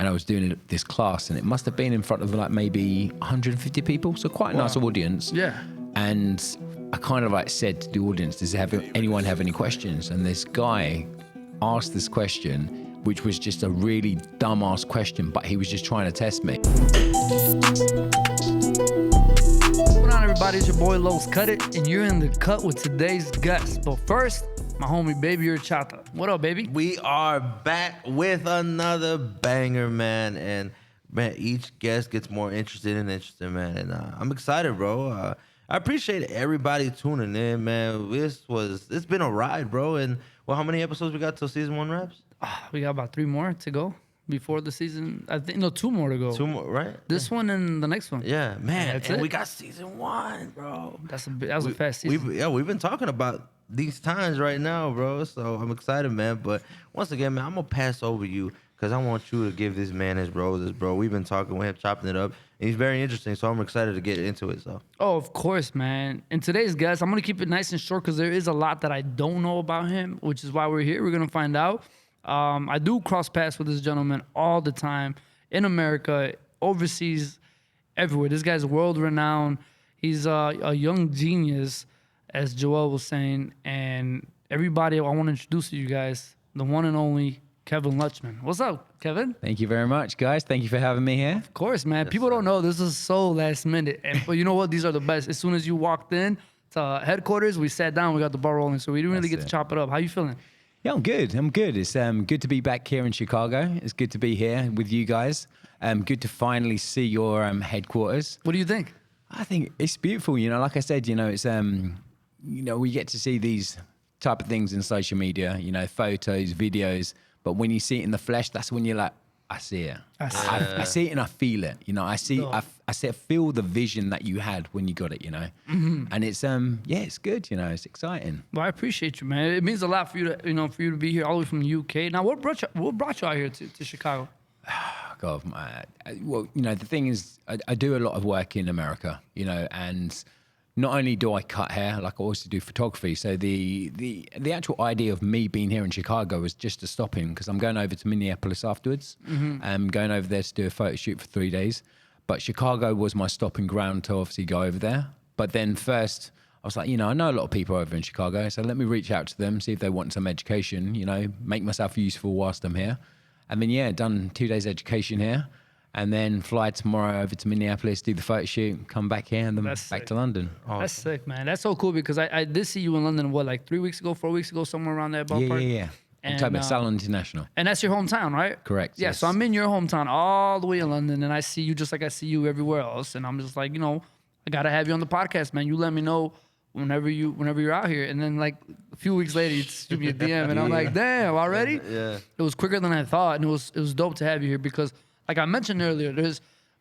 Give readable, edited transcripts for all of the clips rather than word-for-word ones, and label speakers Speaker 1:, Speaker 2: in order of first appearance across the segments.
Speaker 1: and I was doing this class, and it must have been in front of like maybe 150 people, so quite a nice audience.
Speaker 2: Yeah.
Speaker 1: And I kind of like said to the audience, does anyone have any questions? And this guy asked this question, which was just a really dumb-ass question, but he was just trying to test me.
Speaker 2: What's going on, everybody? It's your boy Los Cut It, and you're in the cut with today's guest. But first, my homie Baby Chata. What up, baby?
Speaker 3: We are back with another banger, man. And man, each guest gets more interested, man. And I'm excited, bro. I appreciate everybody tuning in, man. It's been a ride, bro. And well, how many episodes we got till season 1 wraps?
Speaker 2: We got about 3 more to go before the season. I think 2 more to go.
Speaker 3: 2 more, right?
Speaker 2: This one and the next one.
Speaker 3: Yeah, man.
Speaker 2: That's
Speaker 3: and
Speaker 2: it.
Speaker 3: we got season 1, bro.
Speaker 2: That was a fast season.
Speaker 3: We've been talking about these times right now, bro. So I'm excited, man. But once again, man, I'm gonna pass over you because I want you to give this man his roses, bro. We've been talking with him, chopping it up, and he's very interesting. So I'm excited to get into it. So.
Speaker 2: Oh, of course, man. And today's guest, I'm gonna keep it nice and short because there is a lot that I don't know about him, which is why we're here. We're gonna find out. I do cross paths with this gentleman all the time in America, overseas, everywhere. This guy's world renowned. He's a young genius, as Joel was saying. And everybody, I want to introduce to you guys the one and only Kevin Luchmun. What's up, Kevin?
Speaker 1: Thank you very much, guys. Thank you for having me here.
Speaker 2: Of course, man. People don't know this is so last minute. But you know what? These are the best. As soon as you walked in to headquarters, we sat down, we got the ball rolling. So we didn't really get to chop it up. How you feeling?
Speaker 1: Yeah, I'm good. It's good to be back here in Chicago. It's good to be here with you guys. Good to finally see your headquarters.
Speaker 2: What do you think?
Speaker 1: I think it's beautiful. You know, like I said, you know, it's we get to see these type of things in social media. You know, photos, videos. But when you see it in the flesh, that's when you're like, I see it. I see it and I feel it. You know, I feel the vision that you had when you got it. You know, and it's it's good. You know, it's exciting.
Speaker 2: Well, I appreciate you, man. It means a lot for you to be here all the way from the UK. Now, what brought you out here to Chicago?
Speaker 1: God, well, you know, the thing is, I do a lot of work in America. You know, and not only do I cut hair, like I also do photography. So the actual idea of me being here in Chicago was just to stop in because I'm going over to Minneapolis afterwards. I'm going over there to do a photo shoot for 3 days. But Chicago was my stopping ground to obviously go over there. But then first, I was like, you know, I know a lot of people over in Chicago, so let me reach out to them, see if they want some education, you know, make myself useful whilst I'm here. And then, done 2 days education here. And then fly tomorrow over to Minneapolis, do the photo shoot, come back here, and then back to London.
Speaker 2: Awesome. That's sick, man. That's so cool because I did see you in London, like 3 weeks ago, 4 weeks ago, somewhere around that ballpark?
Speaker 1: Yeah. October, Salon International.
Speaker 2: And that's your hometown, right?
Speaker 1: Correct.
Speaker 2: Yeah,
Speaker 1: yes.
Speaker 2: So I'm in your hometown all the way in London, and I see you just like I see you everywhere else. And I'm just like, you know, I got to have you on the podcast, man. You let me know whenever you're out here. And then like a few weeks later, you shoot me a DM, and I'm like, damn, already?
Speaker 3: Yeah.
Speaker 2: It was quicker than I thought, and it was dope to have you here because, like I mentioned earlier,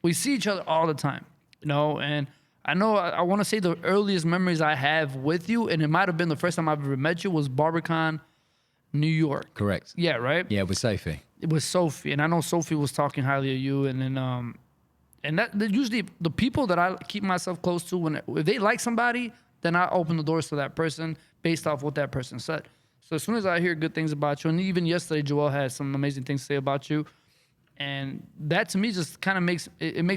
Speaker 2: we see each other all the time, you know, and I know I want to say the earliest memories I have with you, and it might have been the first time I've ever met you, was Barbering, New York.
Speaker 1: Correct.
Speaker 2: Yeah, right?
Speaker 1: Yeah, with Sophie.
Speaker 2: It was Sophie, and I know Sophie was talking highly of you, and then and that usually the people that I keep myself close to, if they like somebody, then I open the doors to that person based off what that person said. So as soon as I hear good things about you, and even yesterday Joel had some amazing things to say about you. And that to me just kind of makes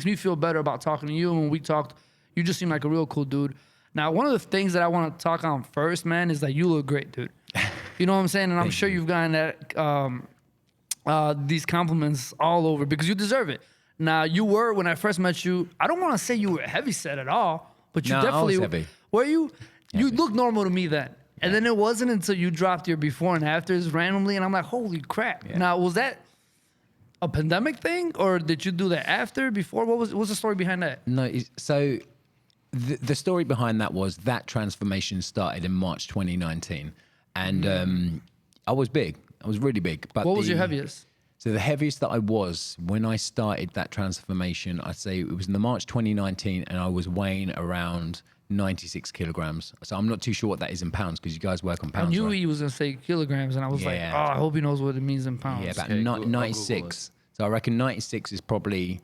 Speaker 2: me feel better about talking to you. And when we talked, you just seem like a real cool dude. Now, one of the things that I want to talk on first, man, is that you look great, dude. You know what I'm saying? And I'm sure you've gotten that these compliments all over because you deserve it. Now, you were, when I first met you, I don't want to say you were heavy set at all, but you definitely
Speaker 1: I was heavy.
Speaker 2: Were you? You looked normal to me then. And then it wasn't until you dropped your before and afters randomly, and I'm like, holy crap. Yeah. Now, was that a pandemic thing, or did you do that after, before? What's the story behind that?
Speaker 1: No, so the story behind that was that transformation started in March 2019, and I was big. I was really big. But
Speaker 2: what was your heaviest?
Speaker 1: So the heaviest that I was when I started that transformation, I'd say it was in the March 2019, and I was weighing around 96 kilograms. So I'm not too sure what that is in pounds because you guys work on pounds.
Speaker 2: I knew
Speaker 1: right?
Speaker 2: he was going to say kilograms, and I was like, oh, I hope he knows what it means in pounds.
Speaker 1: Yeah, about 96. So I reckon 96 is probably,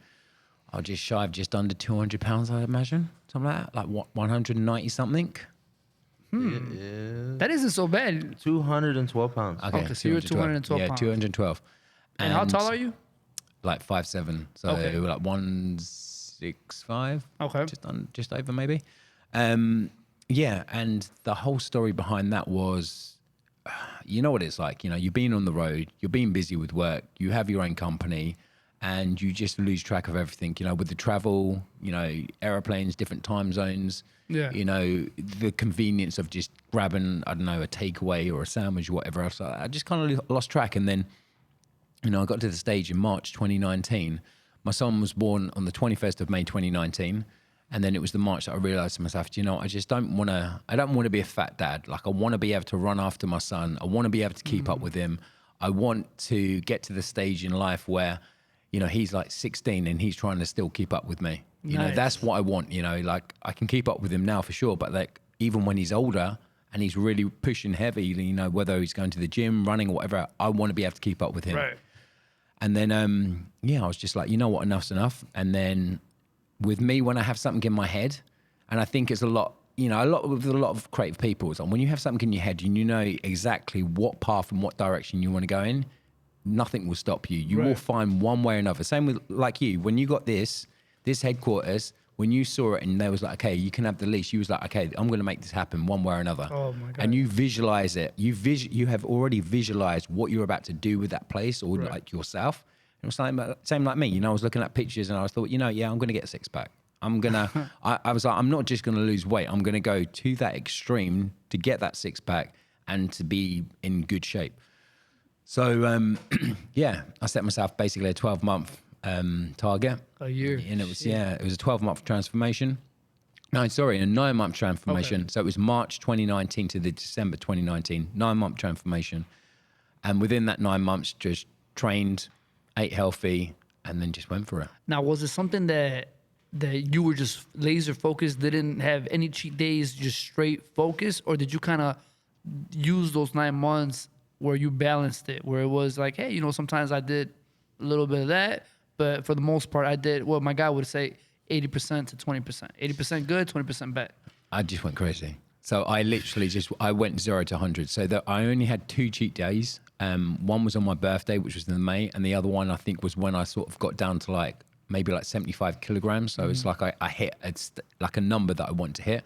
Speaker 1: just shy of just under 200 pounds, I imagine. Something like that, like 190 something.
Speaker 3: Yeah.
Speaker 2: That isn't so bad.
Speaker 3: 212 pounds.
Speaker 2: Okay, so you're 212
Speaker 1: yeah,
Speaker 2: pounds.
Speaker 1: 212.
Speaker 2: And how tall are you?
Speaker 1: like 5'7", so
Speaker 2: Okay.
Speaker 1: like 165.
Speaker 2: Okay.
Speaker 1: Just over maybe. Yeah, and the whole story behind that was, you know what it's like. You know, you're being on the road, you're being busy with work, you have your own company, and you just lose track of everything. You know, with the travel, you know, airplanes, different time zones.
Speaker 2: Yeah.
Speaker 1: You know, the convenience of just grabbing, I don't know, a takeaway or a sandwich or whatever else. I just kind of lost track, and then, you know, I got to the stage in March 2019. My son was born on the 21st of May 2019. And then it was the March that I realized to myself, you know, I don't want to be a fat dad. Like, I want to be able to run after my son. I want to be able to keep up with him. I want to get to the stage in life where, you know, he's like 16 and he's trying to still keep up with me. You know,
Speaker 2: Nice.
Speaker 1: that's what I want. You know, like, I can keep up with him now for sure. But like, even when he's older and he's really pushing heavy, you know, whether he's going to the gym, running or whatever, I want to be able to keep up with him.
Speaker 2: Right.
Speaker 1: And then, yeah, I was just like, you know what, enough's enough. And then with me, when I have something in my head, and I think it's a lot with a lot of creative people, it's like when you have something in your head and you know exactly what path and what direction you want to go in, nothing will stop you. You will
Speaker 2: Right.
Speaker 1: find one way or another. Same with like you, when you got this headquarters, when you saw it and they was like, okay, you can have the lease, you was like, okay, I'm going to make this happen one way or another.
Speaker 2: Oh my God.
Speaker 1: And you visualize it. You have already visualized what you're about to do with that place or
Speaker 2: Right.
Speaker 1: like yourself. It was same like me. You know, I was looking at pictures and I was thought, you know, yeah, I'm going to get a six pack. I'm going to, I was like, I'm not just going to lose weight. I'm going to go to that extreme to get that six pack and to be in good shape. So, yeah, I set myself basically a 12-month target.
Speaker 2: A year.
Speaker 1: And it was, it was a 12-month transformation. No, sorry, a 9-month transformation.
Speaker 2: Okay.
Speaker 1: So it was March 2019 to the December 2019, 9-month transformation. And within that 9 months, just trained, ate healthy, and then just went for it.
Speaker 2: Now, was it something that you were just laser focused, didn't have any cheat days, just straight focus, or did you kind of use those 9 months where you balanced it, where it was like, hey, you know, sometimes I did a little bit of that, but for the most part, I did what my guy would say, 80% to 20%, 80% good, 20% bad.
Speaker 1: I just went crazy. So I literally I went 0 to 100. So that I only had 2 cheat days. One was on my birthday, which was in May, and the other one I think was when I sort of got down to like maybe like 75 kilograms. So it's like I hit like a number that I want to hit.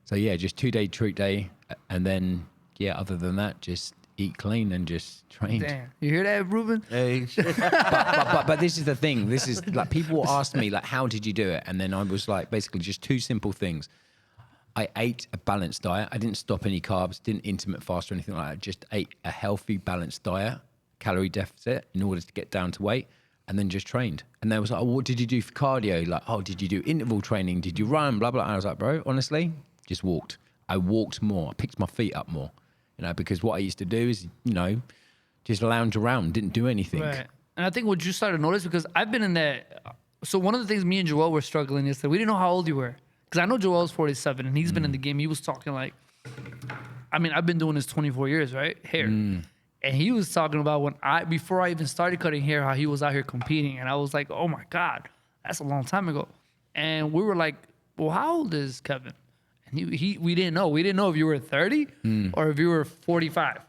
Speaker 1: So yeah, just 2-day treat day, and then yeah, other than that, just eat clean and just train.
Speaker 2: Damn, you hear that, Ruben?
Speaker 3: Hey,
Speaker 1: But this is the thing. This is like people ask me like, how did you do it? And then I was like, basically just 2 simple things. I ate a balanced diet. I didn't stop any carbs, didn't intermittent fast or anything like that. Just ate a healthy, balanced diet, calorie deficit in order to get down to weight, and then just trained. And they was like, oh, what did you do for cardio? Like, oh, did you do interval training? Did you run? Blah, blah. And I was like, bro, honestly, just walked. I walked more. I picked my feet up more, you know, because what I used to do is, you know, just lounge around, didn't do anything.
Speaker 2: Right. And I think what you started to notice, because I've been in that. So one of the things me and Joel were struggling is that we didn't know how old you were. Because I know Joel's 47 and he's been in the game. He was talking like, I mean, I've been doing this 24 years, right? Hair. And he was talking about before I even started cutting hair, how he was out here competing. And I was like, oh my God, that's a long time ago. And we were like, well, how old is Kevin? And we didn't know. We didn't know if you were 30 or if you were 45.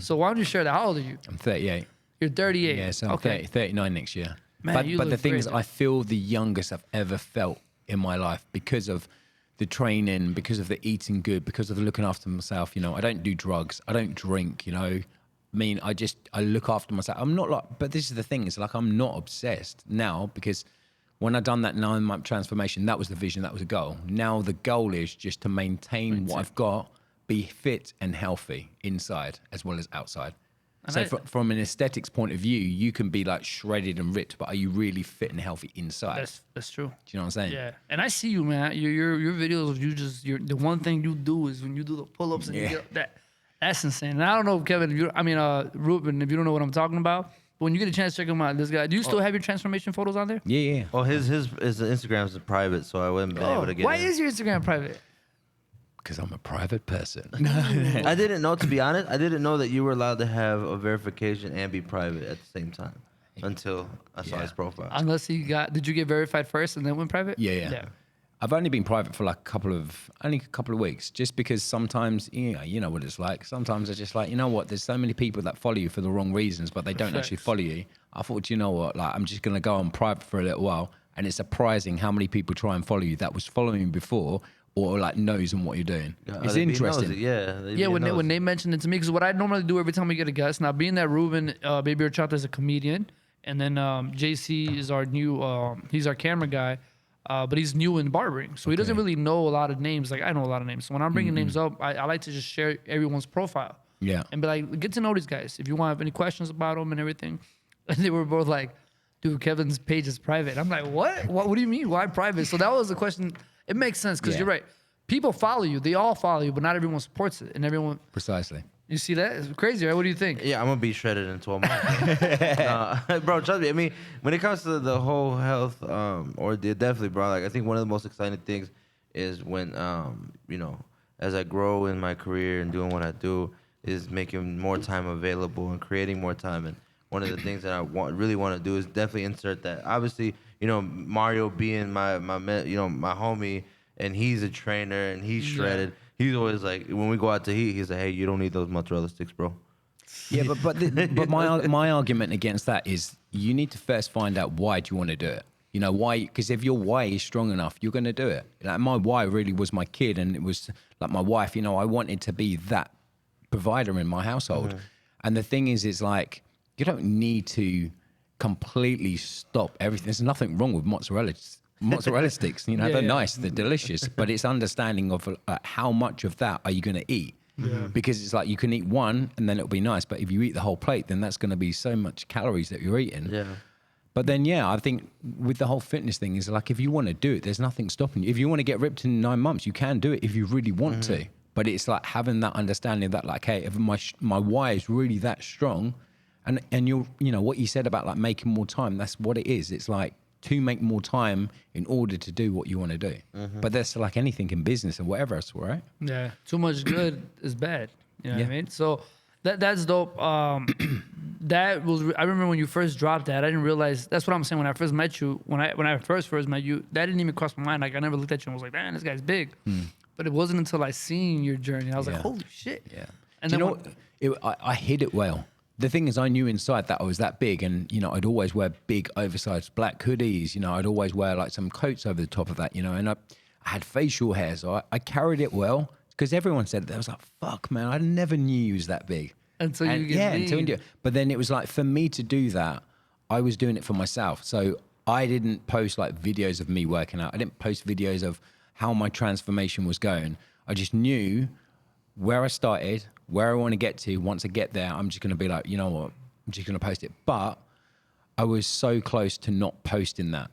Speaker 2: So why don't you share that? How old are you?
Speaker 1: I'm 38.
Speaker 2: You're 38.
Speaker 1: Yeah, so I'm 39 next year.
Speaker 2: Man, you
Speaker 1: but the
Speaker 2: look
Speaker 1: thing
Speaker 2: great,
Speaker 1: is,
Speaker 2: man.
Speaker 1: I feel the youngest I've ever felt in my life because of the training, because of the eating good, because of the looking after myself. You know, I don't do drugs. I don't drink, you know. I mean, I look after myself. I'm not like, but this is the thing, it's like I'm not obsessed now because when I done that 9-month transformation, that was the vision, that was a goal. Now the goal is just to maintain what I've got, be fit and healthy inside as well as outside. So from an aesthetics point of view, you can be like shredded and ripped, but are you really fit and healthy inside?
Speaker 2: That's true.
Speaker 1: Do you know what I'm saying?
Speaker 2: Yeah, and I see you, man. Your videos of you the one thing you do is when you do the pull-ups and you get that's insane. And I don't know if Kevin, Ruben, if you don't know what I'm talking about, but when you get a chance, check him out. This guy, do you still have your transformation photos on there?
Speaker 1: Yeah.
Speaker 3: well, his Instagram is private, so I wouldn't been able to get
Speaker 2: Why
Speaker 3: in.
Speaker 2: is your Instagram private?
Speaker 1: Because I'm a private person.
Speaker 3: I didn't know, to be honest. I didn't know that you were allowed to have a verification and be private at the same time until I saw his profile.
Speaker 2: Unless did you get verified first and then went private?
Speaker 1: Yeah. I've only been private for like a couple of weeks, just because sometimes, you know what it's like. Sometimes it's just like, you know what, there's so many people that follow you for the wrong reasons, but they don't actually follow you. I thought, you know what, like I'm just gonna go on private for a little while, and it's surprising how many people try and follow you that was following you before or like knows on what you're doing. It's
Speaker 3: They be
Speaker 1: interesting.
Speaker 3: nosy, yeah.
Speaker 2: Yeah, when they mentioned it to me, because what I normally do every time we get a guest, now being that Ruben, Baby Horchata is a comedian, and then JC is our new, he's our camera guy, but he's new in barbering, so he doesn't really know a lot of names. Like I know a lot of names, so when I'm bringing names up, I like to just share everyone's profile.
Speaker 1: Yeah.
Speaker 2: And be like, get to know these guys. If you want to have any questions about them and everything, and they were both like, dude, Kevin's page is private. I'm like, what? What do you mean? Why private? So that was the question. It makes sense because
Speaker 1: Yeah.
Speaker 2: you're right. People follow you. They all follow you, but not everyone supports it. And everyone,
Speaker 1: Precisely.
Speaker 2: you see that? It's crazy, right? What do you think?
Speaker 3: Yeah, I'm gonna be shredded in 12 months. Bro, trust me. I mean, when it comes to the whole health ordeal, definitely, bro. Like, I think one of the most exciting things is when, you know, as I grow in my career and doing what I do, is making more time available and creating more time. And one of the things that I really want to do is definitely insert that. Obviously, you know, Mario being my homie, and he's a trainer and he's shredded. He's always like, when we go out to eat, he's like, hey, you don't need those mozzarella sticks, bro.
Speaker 1: Yeah, but my argument against that is you need to first find out why do you want to do it. You know why? Because if your why is strong enough, you're going to do it. Like my why really was my kid, and it was like my wife. You know, I wanted to be that provider in my household, and the thing is, it's like you don't need to completely stop everything. There's nothing wrong with mozzarella sticks. You know, they're nice, they're delicious, but it's understanding of how much of that are you going to eat. Because it's like you can eat one and then it'll be nice, but if you eat the whole plate, then that's going to be so much calories that you're eating.
Speaker 3: Yeah.
Speaker 1: But then, I think with the whole fitness thing is like, if you want to do it, there's nothing stopping you. If you want to get ripped in 9 months, you can do it if you really want to. But it's like having that understanding that like, hey, if my why is really that strong, and you know what you said about like making more time, that's what it is. It's like to make more time in order to do what you want to do. But that's like anything in business and whatever else, right?
Speaker 2: Yeah, too much good is bad. You know what I mean? So that's dope. That was, I remember when you first dropped that, I didn't realize, that's what I'm saying, when I first met you, when I first met you, that didn't even cross my mind. Like I never looked at you and was like, man, this guy's big. But it wasn't until I seen your journey, I was like, holy shit.
Speaker 1: Yeah.
Speaker 2: And
Speaker 1: Do you
Speaker 2: then
Speaker 1: know what? I hid it well. The thing is, I knew inside that I was that big, and you know, I'd always wear big, oversized black hoodies. You know, I'd always wear like some coats over the top of that. You know, and I had facial hair, so I carried it well because everyone said that. I was like, "Fuck, man, I never knew you was that big."
Speaker 2: Until you get big.
Speaker 1: But then it was like for me to do that, I was doing it for myself. So I didn't post like videos of me working out. I didn't post videos of how my transformation was going. I just knew where I started, where I want to get to. Once I get there, I'm just going to be like, you know what, I'm just going to post it. But I was so close to not posting that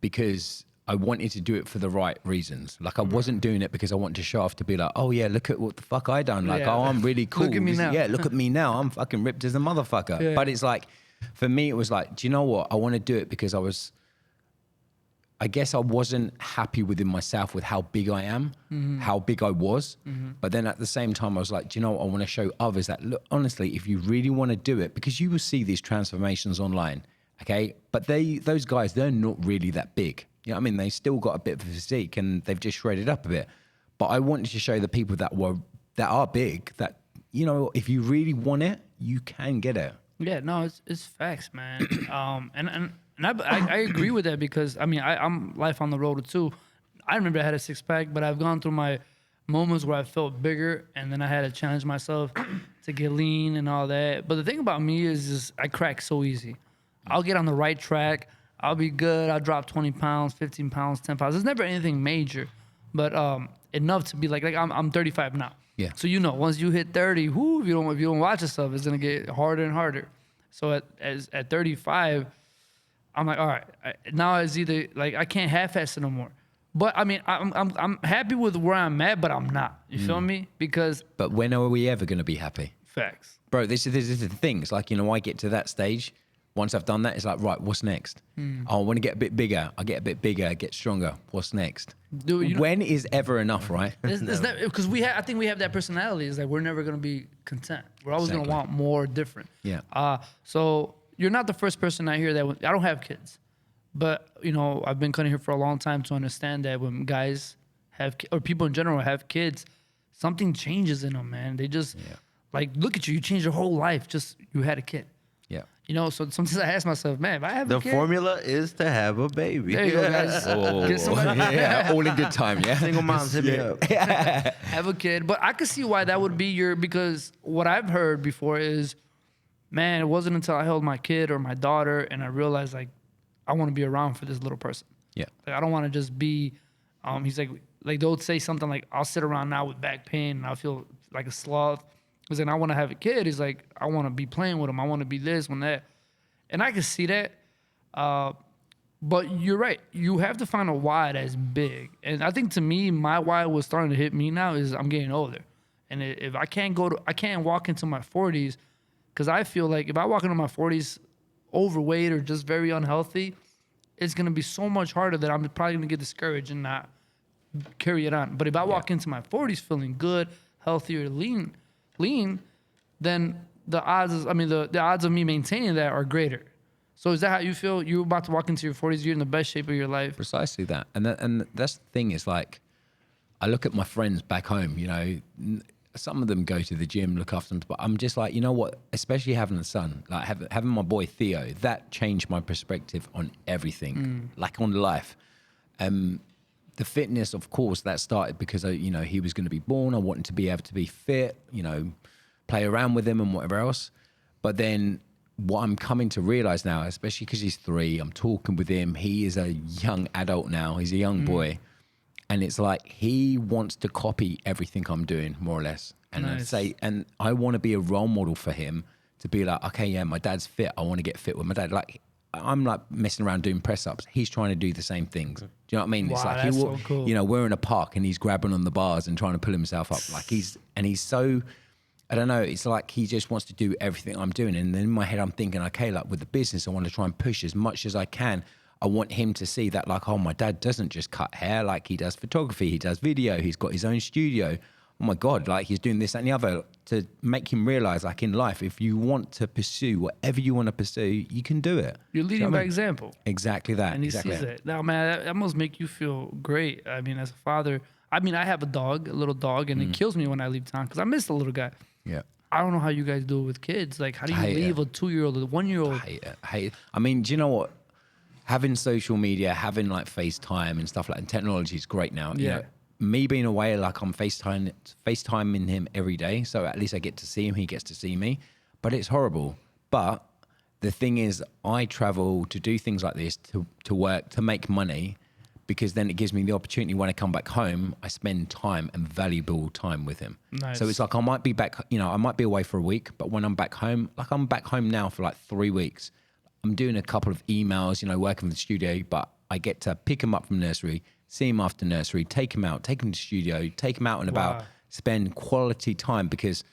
Speaker 1: because I wanted to do it for the right reasons. Like I wasn't doing it because I wanted to show off to be like, oh yeah, look at what the fuck I done. Like, oh, I'm really cool.
Speaker 2: Look at me now.
Speaker 1: Yeah, look at me now. I'm fucking ripped as a motherfucker.
Speaker 2: Yeah.
Speaker 1: But it's like, for me, it was like, do you know what? I want to do it because I guess I wasn't happy within myself with how big I am, how big I was. But then at the same time, I was like, do you know what? I want to show others that, look, honestly, if you really want to do it, because you will see these transformations online, okay? But those guys, they're not really that big. You know what I mean? They still got a bit of a physique and they've just shredded up a bit. But I wanted to show the people that are big that, you know, if you really want it, you can get it.
Speaker 2: Yeah, no, it's facts, man. And I agree with that because I mean I'm life on the road too. I remember I had a 6-pack, but I've gone through my moments where I felt bigger, and then I had to challenge myself to get lean and all that. But the thing about me is just I crack so easy. I'll get on the right track. I'll be good. I'll drop 20 pounds, 15 pounds, 10 pounds. There's never anything major, but enough to be like I'm 35 now.
Speaker 1: Yeah.
Speaker 2: So you know, once you hit 30, if you don't watch yourself, it's gonna get harder and harder. So at 35, I'm like, all right, now it's either like I can't half-ass it no more. But I mean, I'm happy with where I'm at, but I'm not. You feel me? Because
Speaker 1: But when are we ever going to be happy?
Speaker 2: facts.
Speaker 1: Bro, this is the thing. It's like, you know, I get to that stage. Once I've done that, it's like, right, what's next? I want to get a bit bigger. I get a bit bigger, get stronger. What's next?
Speaker 2: Dude, you know,
Speaker 1: when is ever enough, right?
Speaker 2: because I think we have that personality. It's like we're never gonna be content. We're always
Speaker 1: Exactly.
Speaker 2: gonna want more, different.
Speaker 1: Yeah.
Speaker 2: So you're not the first person I hear that. I don't have kids, but you know I've been cutting here for a long time to understand that when guys have or people in general have kids, something changes in them, man. They just like look at you. You changed your whole life. Just you had a kid.
Speaker 1: Yeah.
Speaker 2: You know, so sometimes I ask myself, man, if I have
Speaker 3: The
Speaker 2: a kid,
Speaker 3: formula is to have a baby.
Speaker 2: there you go, guys. Get somebody-
Speaker 1: yeah, all in good time, yeah.
Speaker 3: Single moms, hit me up.
Speaker 2: have a kid. But I could see why that would be because what I've heard before is, man, it wasn't until I held my kid or my daughter and I realized like I want to be around for this little person.
Speaker 1: Yeah.
Speaker 2: Like, I don't want to just be. He's like they'll say something like, I'll sit around now with back pain and I'll feel like a sloth. Because then I want to have a kid. He's like, I want to be playing with him. I want to be this, one that, and I can see that. But you're right. You have to find a why that's big. And I think to me, my why was starting to hit me now is I'm getting older. And if I can't I can't walk into my 40s, because I feel like if I walk into my 40s overweight or just very unhealthy, it's going to be so much harder that I'm probably going to get discouraged and not carry it on. But if I walk into my 40s feeling good, healthier, lean, then the odds the odds of me maintaining that are greater. So is that how you feel? You're about to walk into your 40s, you're in the best shape of your life.
Speaker 1: Precisely that. And that's the thing is like, I look at my friends back home, you know, some of them go to the gym, look after them, but I'm just like, you know what, especially having a son, like having my boy Theo, that changed my perspective on everything, like on life. The fitness, of course, that started because, you know, he was going to be born. I wanted to be able to be fit, you know, play around with him and whatever else. But then what I'm coming to realize now, especially because he's 3, I'm talking with him. He is a young adult now. He's a young boy. And it's like he wants to copy everything I'm doing, more or less. And
Speaker 2: Nice.
Speaker 1: and I want to be a role model for him to be like, okay, yeah, my dad's fit. I want to get fit with my dad. Like, I'm like messing around doing press ups. He's trying to do the same things. Do you know what I mean? It's
Speaker 2: Wow,
Speaker 1: like
Speaker 2: that's
Speaker 1: he will,
Speaker 2: so cool.
Speaker 1: you know, we're in a park and he's grabbing on the bars and trying to pull himself up. Like he's so, I don't know. It's like he just wants to do everything I'm doing. And then in my head, I'm thinking, okay, like with the business, I want to try and push as much as I can. I want him to see that, like, oh, my dad doesn't just cut hair. Like, he does photography, he does video, he's got his own studio. Oh my God, like he's doing this, that, and the other, to make him realize, like in life, if you want to pursue whatever you want to pursue, you can do it.
Speaker 2: You're
Speaker 1: Do you
Speaker 2: leading
Speaker 1: know what
Speaker 2: by
Speaker 1: I mean?
Speaker 2: example.
Speaker 1: Exactly that.
Speaker 2: And he
Speaker 1: exactly
Speaker 2: sees
Speaker 1: that.
Speaker 2: it. Now, man, that must make you feel great. I mean, as a father, I have a little dog, and it kills me when I leave town because I miss the little guy.
Speaker 1: Yeah.
Speaker 2: I don't know how you guys do it with kids. Like, how do you
Speaker 1: Hate
Speaker 2: leave
Speaker 1: it.
Speaker 2: a 2-year-old, a 1-year-old?
Speaker 1: Hate it. I mean, do you know what? Having social media, having like FaceTime and stuff like that, and technology is great now. You
Speaker 2: Yeah.
Speaker 1: know, me being away, like I'm FaceTiming him every day. So at least I get to see him. He gets to see me. But it's horrible. But the thing is, I travel to do things like this, to work, to make money, because then it gives me the opportunity when I come back home, I spend time and valuable time with him.
Speaker 2: Nice.
Speaker 1: So it's like I might be back, you know, I might be away for a week, but when I'm back home, like I'm back home now for like 3 weeks. I'm doing a couple of emails, you know, working from the studio, but I get to pick him up from nursery, see him after nursery, take him out, take him to the studio, take him out and about,
Speaker 2: Wow.
Speaker 1: spend quality time, because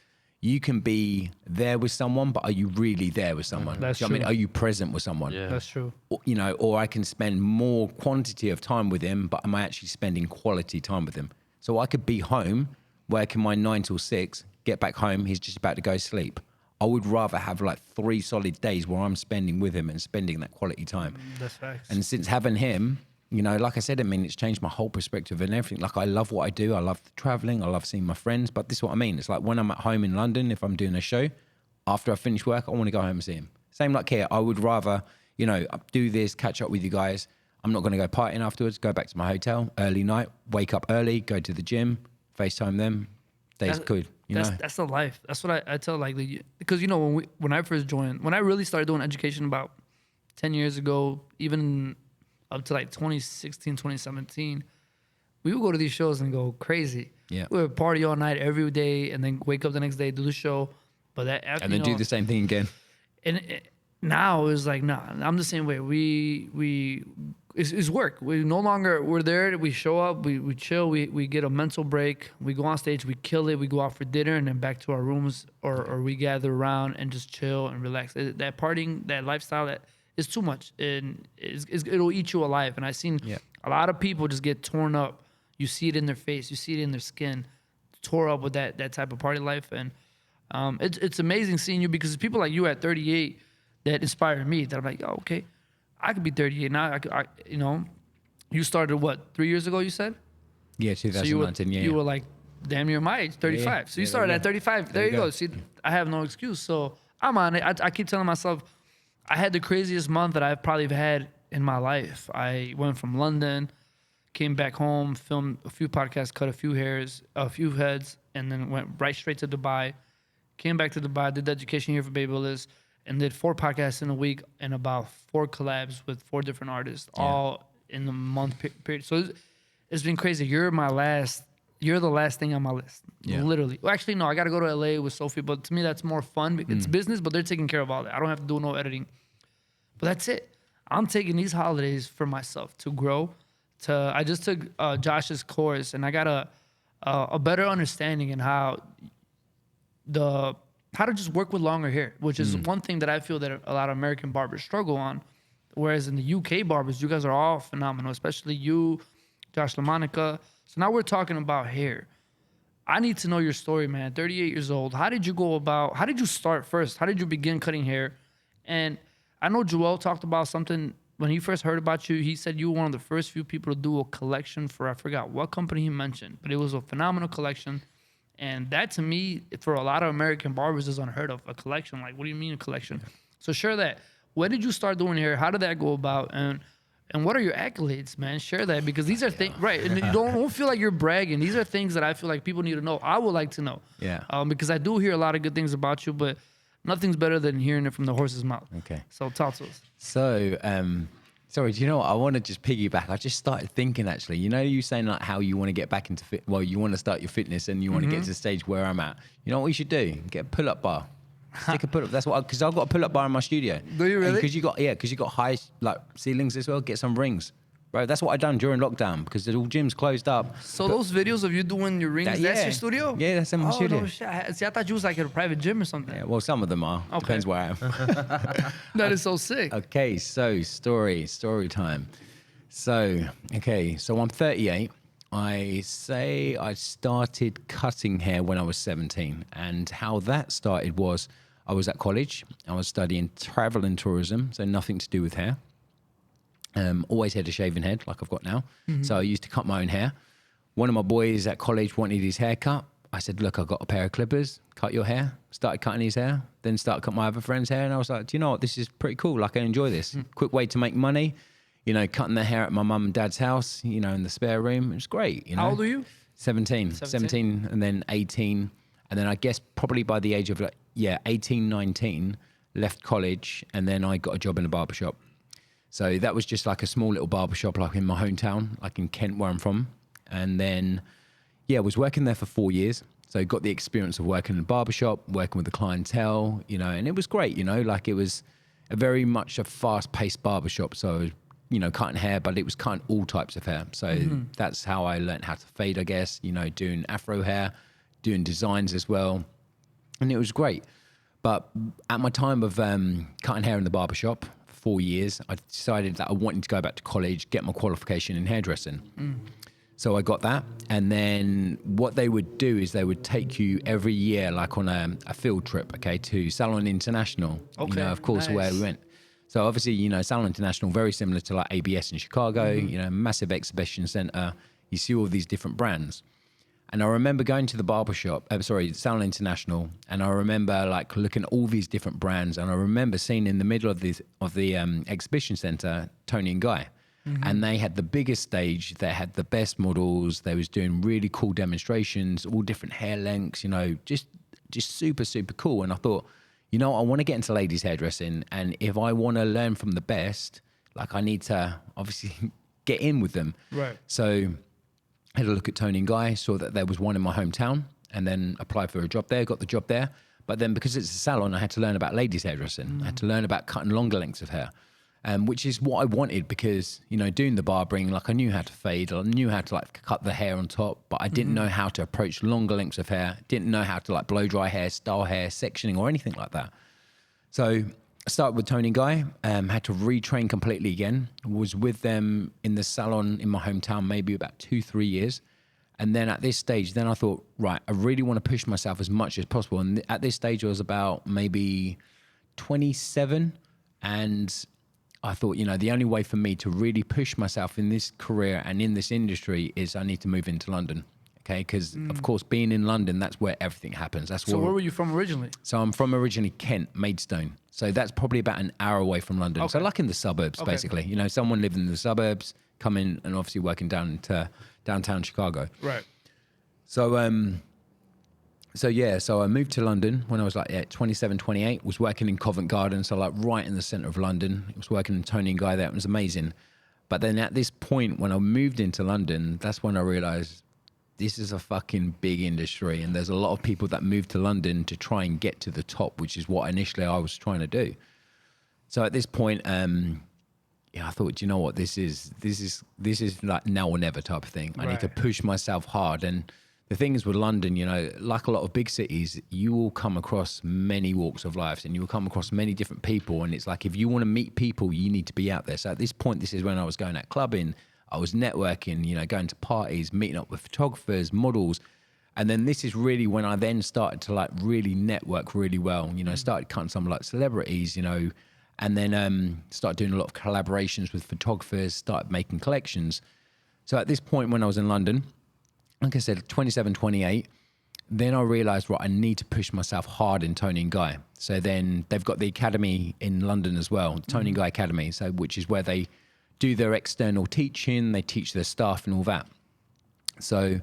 Speaker 1: you can be there with someone, but are you really there with someone?
Speaker 2: That's
Speaker 1: Do you know what I mean?
Speaker 2: true.
Speaker 1: Are you present with someone?
Speaker 3: Yeah.
Speaker 2: That's true.
Speaker 1: You know, or I can spend more quantity of time with him, but am I actually spending quality time with him? So I could be home, working my 9 till 6, get back home, he's just about to go to sleep. I would rather have like 3 solid days where I'm spending with him and spending that quality time.
Speaker 2: That's facts.
Speaker 1: And since having him, you know, like I said, I mean, it's changed my whole perspective and everything. Like, I love what I do. I love traveling. I love seeing my friends. But this is what I mean. It's like when I'm at home in London, if I'm doing a show, after I finish work, I want to go home and see him. Same like here. I would rather, you know, do this, catch up with you guys. I'm not going to go partying afterwards, go back to my hotel, early night, wake up early, go to the gym, FaceTime them. Day's good, you know.
Speaker 2: That's the life. That's what I tell, like, because, you know, when I first joined, when I really started doing education about 10 years ago, even up to like 2016, 2017, we would go to these shows and go crazy.
Speaker 1: Yeah.
Speaker 2: We would party all night every day and then wake up the next day, do the show. But that after,
Speaker 1: And then do the same thing again.
Speaker 2: And now it's like, nah, I'm the same way. It's work. We're there, we show up, we chill, we get a mental break, we go on stage, we kill it, we go out for dinner, and then back to our rooms, or we gather around and just chill and relax. That partying, that lifestyle, that is too much, and it'll eat you alive. And I've seen a lot of people just get torn up. You see it in their face, you see it in their skin, tore up with that type of party life. And it's amazing seeing you, because it's people like you at 38 that inspire me, that I'm like, oh, okay, I could be 38 now. I you know, you started what, 3 years ago, you said?
Speaker 1: Yeah,
Speaker 2: So
Speaker 1: 2019,
Speaker 2: you were like damn near my age, 35.
Speaker 1: Yeah,
Speaker 2: So you
Speaker 1: yeah,
Speaker 2: started
Speaker 1: yeah.
Speaker 2: at 35. There you go. See, I have no excuse. So I'm on it. I keep telling myself, I had the craziest month that I've probably had in my life. I went from London, came back home, filmed a few podcasts, cut a few heads, and then went right straight to Dubai. Came back to Dubai, did the education here for Babyliss, and did 4 podcasts in a week and about 4 collabs with 4 different artists, all in the month period. So it's been crazy. You're the last thing on my list, literally. Well, actually, no, I got to go to LA with Sophie, but to me, that's more fun. It's business, but they're taking care of all that. I don't have to do no editing. But that's it. I'm taking these holidays for myself to grow. I just took Josh's course, and I got a better understanding in how to just work with longer hair, which is one thing that I feel that a lot of American barbers struggle on. Whereas in the UK barbers, you guys are all phenomenal, especially you, Josh LaMonica. So now we're talking about hair. I need to know your story, man. 38 years old. How did you start first? How did you begin cutting hair? And I know Joel talked about something when he first heard about you. He said you were one of the first few people to do a collection for, I forgot what company he mentioned, but it was a phenomenal collection. And that to me, for a lot of American barbers, is unheard of. A collection, like, what do you mean a collection? So share that. When did you start doing hair? How did that go about? And what are your accolades, man? Share that, because these are things, right? And you don't feel like you're bragging. These are things that I feel like people need to know. I would like to know.
Speaker 1: Yeah.
Speaker 2: Because I do hear a lot of good things about you, but nothing's better than hearing it from the horse's mouth.
Speaker 1: Okay.
Speaker 2: So talk to us.
Speaker 1: So, sorry, do you know what? I want to just piggyback. I just started thinking, actually, you saying like how you want to get back into you want to start your fitness and you want to get to the stage where I'm at. You know what we should do? Get a pull-up bar. Stick a pull-up. That's what, because I've got a pull-up bar in my studio.
Speaker 2: Do you really?
Speaker 1: Because you got high like ceilings as well. Get some rings. Bro, that's what I done during lockdown because all gyms closed up.
Speaker 2: So those videos of you doing your rings, that's your studio?
Speaker 1: Yeah, that's in my studio.
Speaker 2: Oh, no shit. See, I thought you was like at a private gym or something.
Speaker 1: Yeah, well, some of them are.
Speaker 2: Okay.
Speaker 1: Depends where I am.
Speaker 2: That is so sick.
Speaker 1: Okay, so story time. So I'm 38. I say I started cutting hair when I was 17. And how that started was I was at college. I was studying travel and tourism, so nothing to do with hair. Always had a shaven head like I've got now. So I used to cut my own hair. One of my boys at college wanted his hair cut. I said, look, I've got a pair of clippers, cut your hair. Started cutting his hair, then started cutting my other friend's hair. And I was like, do you know what? This is pretty cool. Like, I enjoy this. Quick way to make money. Cutting their hair at my mum and dad's house, in the spare room. It was great.
Speaker 2: How old are you?
Speaker 1: 17 and then 18. And then I guess probably by the age of 18, 19, left college. And then I got a job in a barbershop. So that was just like a small little barbershop, like in my hometown, like in Kent, where I'm from. And then, I was working there for 4 years. So got the experience of working in a barbershop, working with the clientele, and it was great, like it was very much a fast-paced barbershop. So I was, cutting hair, but it was cutting all types of hair. So that's how I learned how to fade, I guess, doing afro hair, doing designs as well. And it was great. But at my time of cutting hair in the barbershop, 4 years, I decided that I wanted to go back to college, get my qualification in hairdressing. So I got that. And then what they would do is they would take you every year, like on a field trip, to Salon International, of course,
Speaker 2: nice.
Speaker 1: where we went. So obviously, Salon International, very similar to like ABS in Chicago, massive exhibition center. You see all these different brands. And I remember going to the Salon International, and I remember like looking at all these different brands, and I remember seeing in the middle of the exhibition center, Tony and Guy, and they had the biggest stage. They had the best models. They was doing really cool demonstrations, all different hair lengths, just super, super cool. And I thought, I want to get into ladies hairdressing, and if I want to learn from the best, like I need to obviously get in with them.
Speaker 2: Right.
Speaker 1: So had a look at Tony and Guy, saw that there was one in my hometown, and then applied for a job there, got the job there. But then because it's a salon, I had to learn about ladies hairdressing. I had to learn about cutting longer lengths of hair, which is what I wanted because, doing the barbering, like I knew how to fade, I knew how to like cut the hair on top, but I didn't know how to approach longer lengths of hair, didn't know how to like blow dry hair, style hair, sectioning or anything like that. So I started with Tony and Guy, had to retrain completely again, was with them in the salon in my hometown maybe about 2-3 years. And then at this stage, I thought, right, I really want to push myself as much as possible. And at this stage, I was about maybe 27. And I thought, the only way for me to really push myself in this career and in this industry is I need to move into London. Okay, because of course, being in London, that's where everything happens. That's
Speaker 2: So where were you from originally?
Speaker 1: So I'm from originally Kent, Maidstone. So that's probably about an hour away from London. So
Speaker 2: Okay.
Speaker 1: like in the suburbs,
Speaker 2: Okay.
Speaker 1: basically. You know, someone living in the suburbs, coming and obviously working down into downtown Chicago.
Speaker 2: Right.
Speaker 1: So so I moved to London when I was like 27, 28, was working in Covent Garden, so like right in the center of London. I was working in Tony and Guy there. It was amazing. But then at this point, when I moved into London, that's when I realized this is a fucking big industry, and there's a lot of people that move to London to try and get to the top, which is what initially I was trying to do. So at this point, I thought, do you know what, this is like now or never type of thing. I need to
Speaker 2: Right.
Speaker 1: push myself hard. And the thing is with London, you know, like a lot of big cities, you will come across many walks of life, and you will come across many different people. And it's like, if you want to meet people, you need to be out there. So at this point, this is when I was going out clubbing, I was networking, you know, going to parties, meeting up with photographers, models. And then this is really when I then started to like really network really well. You know, started cutting some like celebrities, you know, and then started doing a lot of collaborations with photographers, started making collections. So at this point when I was in London, like I said, 27, 28, then I realized, right, I need to push myself hard in Tony and Guy. So then they've got the academy in London as well, the Tony and Guy Academy, so which is where they do their external teaching, they teach their staff and all that. So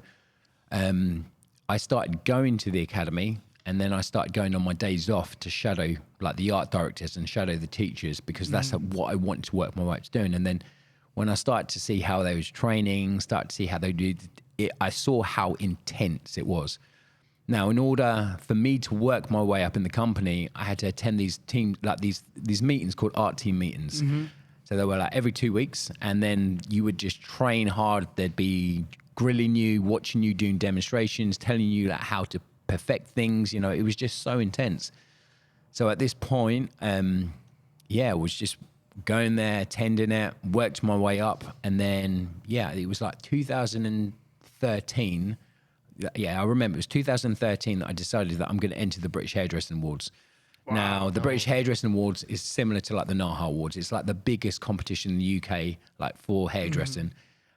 Speaker 1: I started going to the academy, and then I started going on my days off to shadow like the art directors and shadow the teachers, because that's what I wanted to work my way up to doing. And then when I started to see how they was training, started to see how they did it, I saw how intense it was. Now, in order for me to work my way up in the company, I had to attend these team, like these meetings called art team meetings. So they were like every 2 weeks, and then you would just train hard. They'd be grilling you, watching you doing demonstrations, telling you like how to perfect things. You know, it was just so intense. So at this point, I was just going there, attending it, worked my way up, and then it was like 2013. Yeah, I remember it was 2013 that I decided that I'm going to enter the British Hairdressing Awards. Now, the British Hairdressing Awards is similar to like the NAHA Awards. It's like the biggest competition in the UK, like for hairdressing.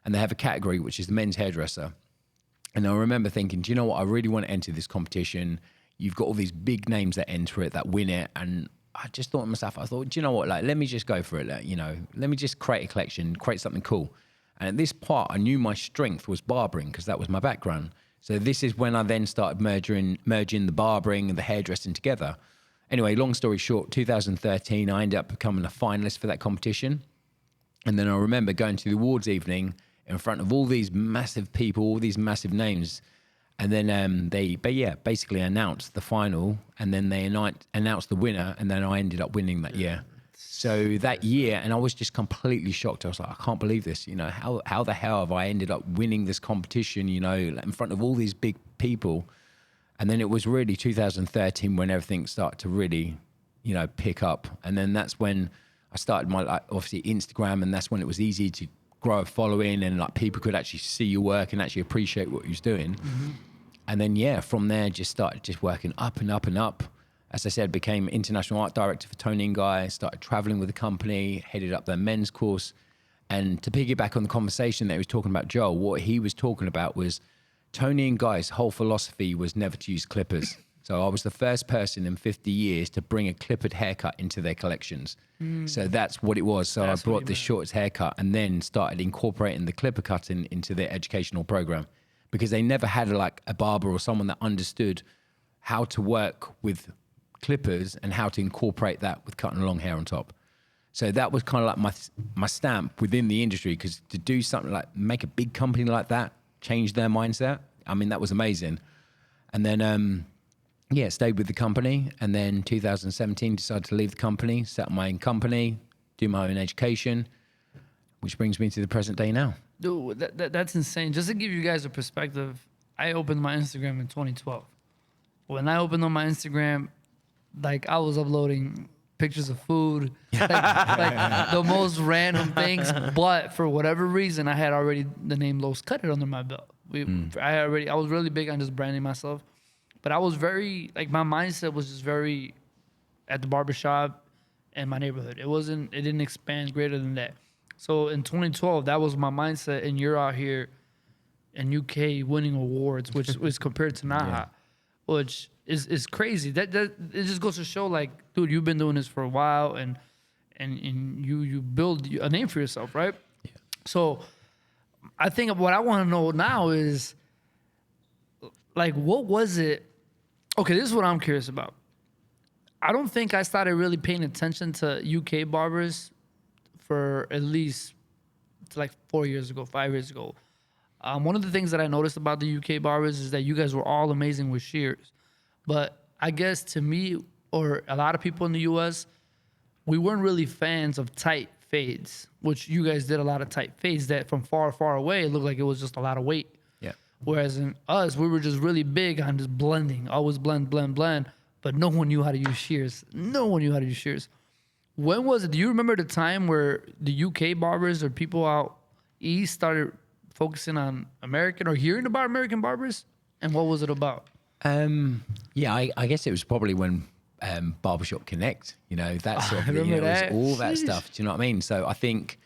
Speaker 1: And they have a category, which is the men's hairdresser. And I remember thinking, do you know what? I really want to enter this competition. You've got all these big names that enter it, that win it. And I just thought to myself, I thought, do you know what? Like, let me just go for it. Like, you know, let me just create a collection, create something cool. And at this part, I knew my strength was barbering, because that was my background. So this is when I then started merging the barbering and the hairdressing together. Anyway, long story short, 2013, I ended up becoming a finalist for that competition. And then I remember going to the awards evening in front of all these massive people, all these massive names. And then they basically announced the final, and then they announced the winner, and then I ended up winning that year. So that year, and I was just completely shocked. I was like, I can't believe this. You know, how the hell have I ended up winning this competition, you know, in front of all these big people? And then it was really 2013 when everything started to really, you know, pick up. And then that's when I started my, like, obviously Instagram, and that's when it was easy to grow a following, and like people could actually see your work and actually appreciate what you was doing. And then, from there, just started just working up and up and up. As I said, became international art director for Tony and Guy, started traveling with the company, headed up their men's course. And to piggyback on the conversation that he was talking about, Joel, what he was talking about was Tony and Guy's whole philosophy was never to use clippers. So I was the first person in 50 years to bring a clippered haircut into their collections. So that's what it was. So
Speaker 2: That's
Speaker 1: I
Speaker 2: what
Speaker 1: brought
Speaker 2: you
Speaker 1: the
Speaker 2: meant.
Speaker 1: shortest haircut, and then started incorporating the clipper cutting into their educational program, because they never had like a barber or someone that understood how to work with clippers and how to incorporate that with cutting long hair on top. So that was kind of like my stamp within the industry, because to do something like make a big company like that, change their mindset, I mean, that was amazing. And then, stayed with the company. And then 2017, decided to leave the company, set up my own company, do my own education, which brings me to the present day now.
Speaker 2: Dude, that's insane. Just to give you guys a perspective, I opened my Instagram in 2012. When I opened on my Instagram, like I was uploading pictures of food, like the most random things. But for whatever reason, I had already the name Los Cut It under my belt. I was really big on just branding myself. But I was very, like, my mindset was just very at the barbershop and my neighborhood. It didn't expand greater than that. So in 2012, that was my mindset, and you're out here and UK winning awards, which was compared to Naha, which is crazy. That it just goes to show, like, dude, you've been doing this for a while, and you build a name for yourself, right?
Speaker 1: Yeah.
Speaker 2: So I think what I want to know now is, like, what was it? Okay, this is what I'm curious about. I don't think I started really paying attention to UK barbers for at least like 4 years ago, 5 years ago. One of the things that I noticed about the UK barbers is that you guys were all amazing with shears. But I guess to me, or a lot of people in the US, we weren't really fans of tight fades, which you guys did a lot of tight fades that from far, far away, it looked like it was just a lot of weight.
Speaker 1: Yeah.
Speaker 2: Whereas in us, we were just really big on just blending, always blend, blend, blend. But no one knew how to use shears. No one knew how to use shears. When was it? Do you remember the time where the UK barbers or people out east started focusing on American or hearing about American barbers? And what was it about?
Speaker 1: Yeah, I guess it was probably when Barbershop Connect, you know, that sort of thing, you know, it was all that stuff. Do you know what I mean? So I think,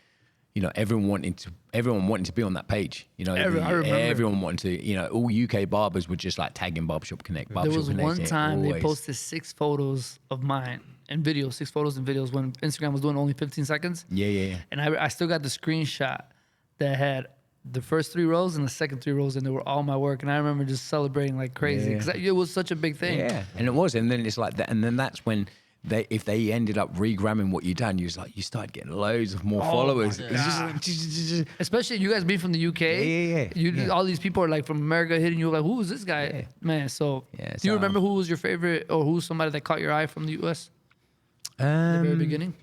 Speaker 1: you know, everyone wanting to be on that page. You know,
Speaker 2: I remember.
Speaker 1: everyone wanting to, you know, all UK barbers were just like tagging Barbershop Connect.
Speaker 2: There was
Speaker 1: Connect,
Speaker 2: one time they
Speaker 1: always.
Speaker 2: posted 6 photos of mine and videos, 6 photos and videos when Instagram was doing only 15 seconds.
Speaker 1: Yeah.
Speaker 2: And I still got the screenshot that had the first 3 rows and the second 3 rows, and they were all my work. And I remember just celebrating like crazy because it was such a big thing.
Speaker 1: Yeah, and it was. And then it's like that. And then that's when if they ended up regramming what you done, you started getting loads of more followers.
Speaker 2: my
Speaker 1: It's just like,
Speaker 2: Especially you guys being from the UK.
Speaker 1: Yeah.
Speaker 2: All these people are like from America hitting you like, who is this guy?
Speaker 1: Yeah.
Speaker 2: Man, so
Speaker 1: Yeah,
Speaker 2: do you
Speaker 1: so-
Speaker 2: remember who was your favorite or who's somebody that caught your eye from the US at the very beginning?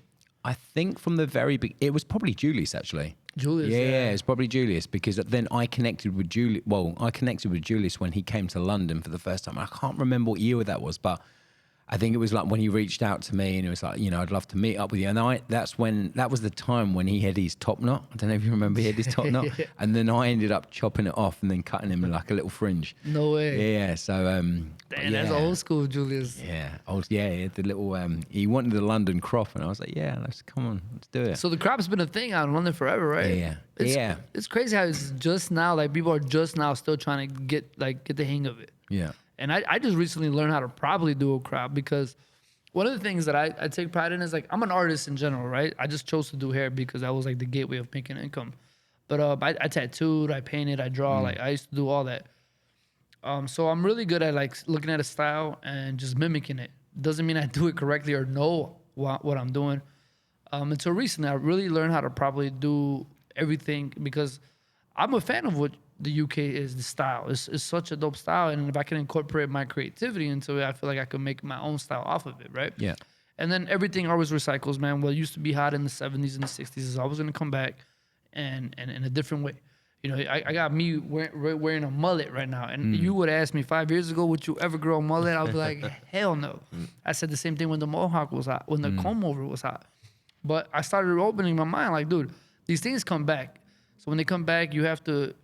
Speaker 1: I think from the very beginning, it was probably Julius actually.
Speaker 2: Julius.
Speaker 1: Yeah, it's probably Julius because then I connected with Julius. Well, I connected with Julius when he came to London for the first time. I can't remember what year that was, but I think it was like when he reached out to me and it was like, you know, I'd love to meet up with you. And that was the time when he had his top knot. I don't know if you remember, he had his top knot. And then I ended up chopping it off and then cutting him like a little fringe.
Speaker 2: No way.
Speaker 1: Yeah, so
Speaker 2: Damn, that's old school, Julius.
Speaker 1: Yeah, he had the little he wanted the London crop and I was like, yeah, let's do it.
Speaker 2: So the crop's been a thing out in London forever, right?
Speaker 1: Yeah.
Speaker 2: It's crazy how it's just now, like people are just now still trying to get the hang of it.
Speaker 1: Yeah.
Speaker 2: And I just recently learned how to properly do a crop because one of the things that I take pride in is like I'm an artist in general, right? I just chose to do hair because that was like the gateway of making income. But I tattooed, I painted, I draw, like I used to do all that. So I'm really good at like looking at a style and just mimicking it. Doesn't mean I do it correctly or know what I'm doing. Until recently, I really learned how to properly do everything because I'm a fan of what the UK is, the style. It's such a dope style. And if I can incorporate my creativity into it, I feel like I can make my own style off of it, right?
Speaker 1: Yeah.
Speaker 2: And then everything always recycles, man. What used to be hot in the 70s and the 60s is always going to come back and in a different way. You know, I got me wearing a mullet right now. And you would ask me 5 years ago, would you ever grow a mullet? I'd be like, hell no. I said the same thing when the mohawk was hot, when the comb over was hot. But I started opening my mind like, dude, these things come back. So when they come back, you have to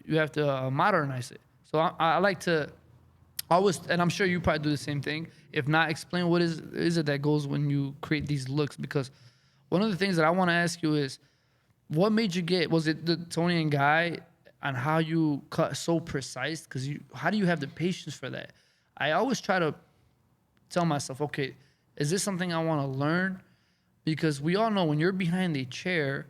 Speaker 2: modernize it. So I like to always, and I'm sure you probably do the same thing. If not, explain what is it that goes when you create these looks. Because one of the things that I want to ask you is, what made you was it the Tony and Guy on how you cut so precise? Because how do you have the patience for that? I always try to tell myself, okay, is this something I want to learn? Because we all know when you're behind a chair,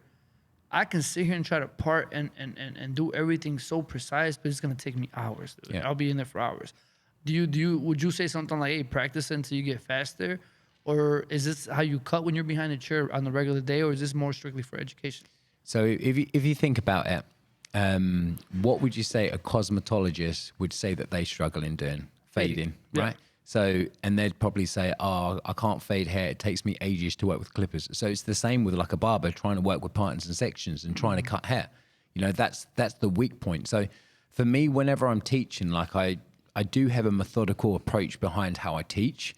Speaker 2: I can sit here and try to part and do everything so precise, but it's gonna take me hours. Dude.
Speaker 1: Yeah.
Speaker 2: I'll be in there for hours. Would you say something like, hey, practice until you get faster? Or is this how you cut when you're behind a chair on the regular day, or is this more strictly for education?
Speaker 1: So if you think about it, what would you say a cosmetologist would say that they struggle in doing? Fading,
Speaker 2: Yeah.
Speaker 1: right? So, and they'd probably say, oh, I can't fade hair. It takes me ages to work with clippers. So it's the same with like a barber trying to work with partners and sections and trying to cut hair. You know, that's the weak point. So for me, whenever I'm teaching, like I do have a methodical approach behind how I teach,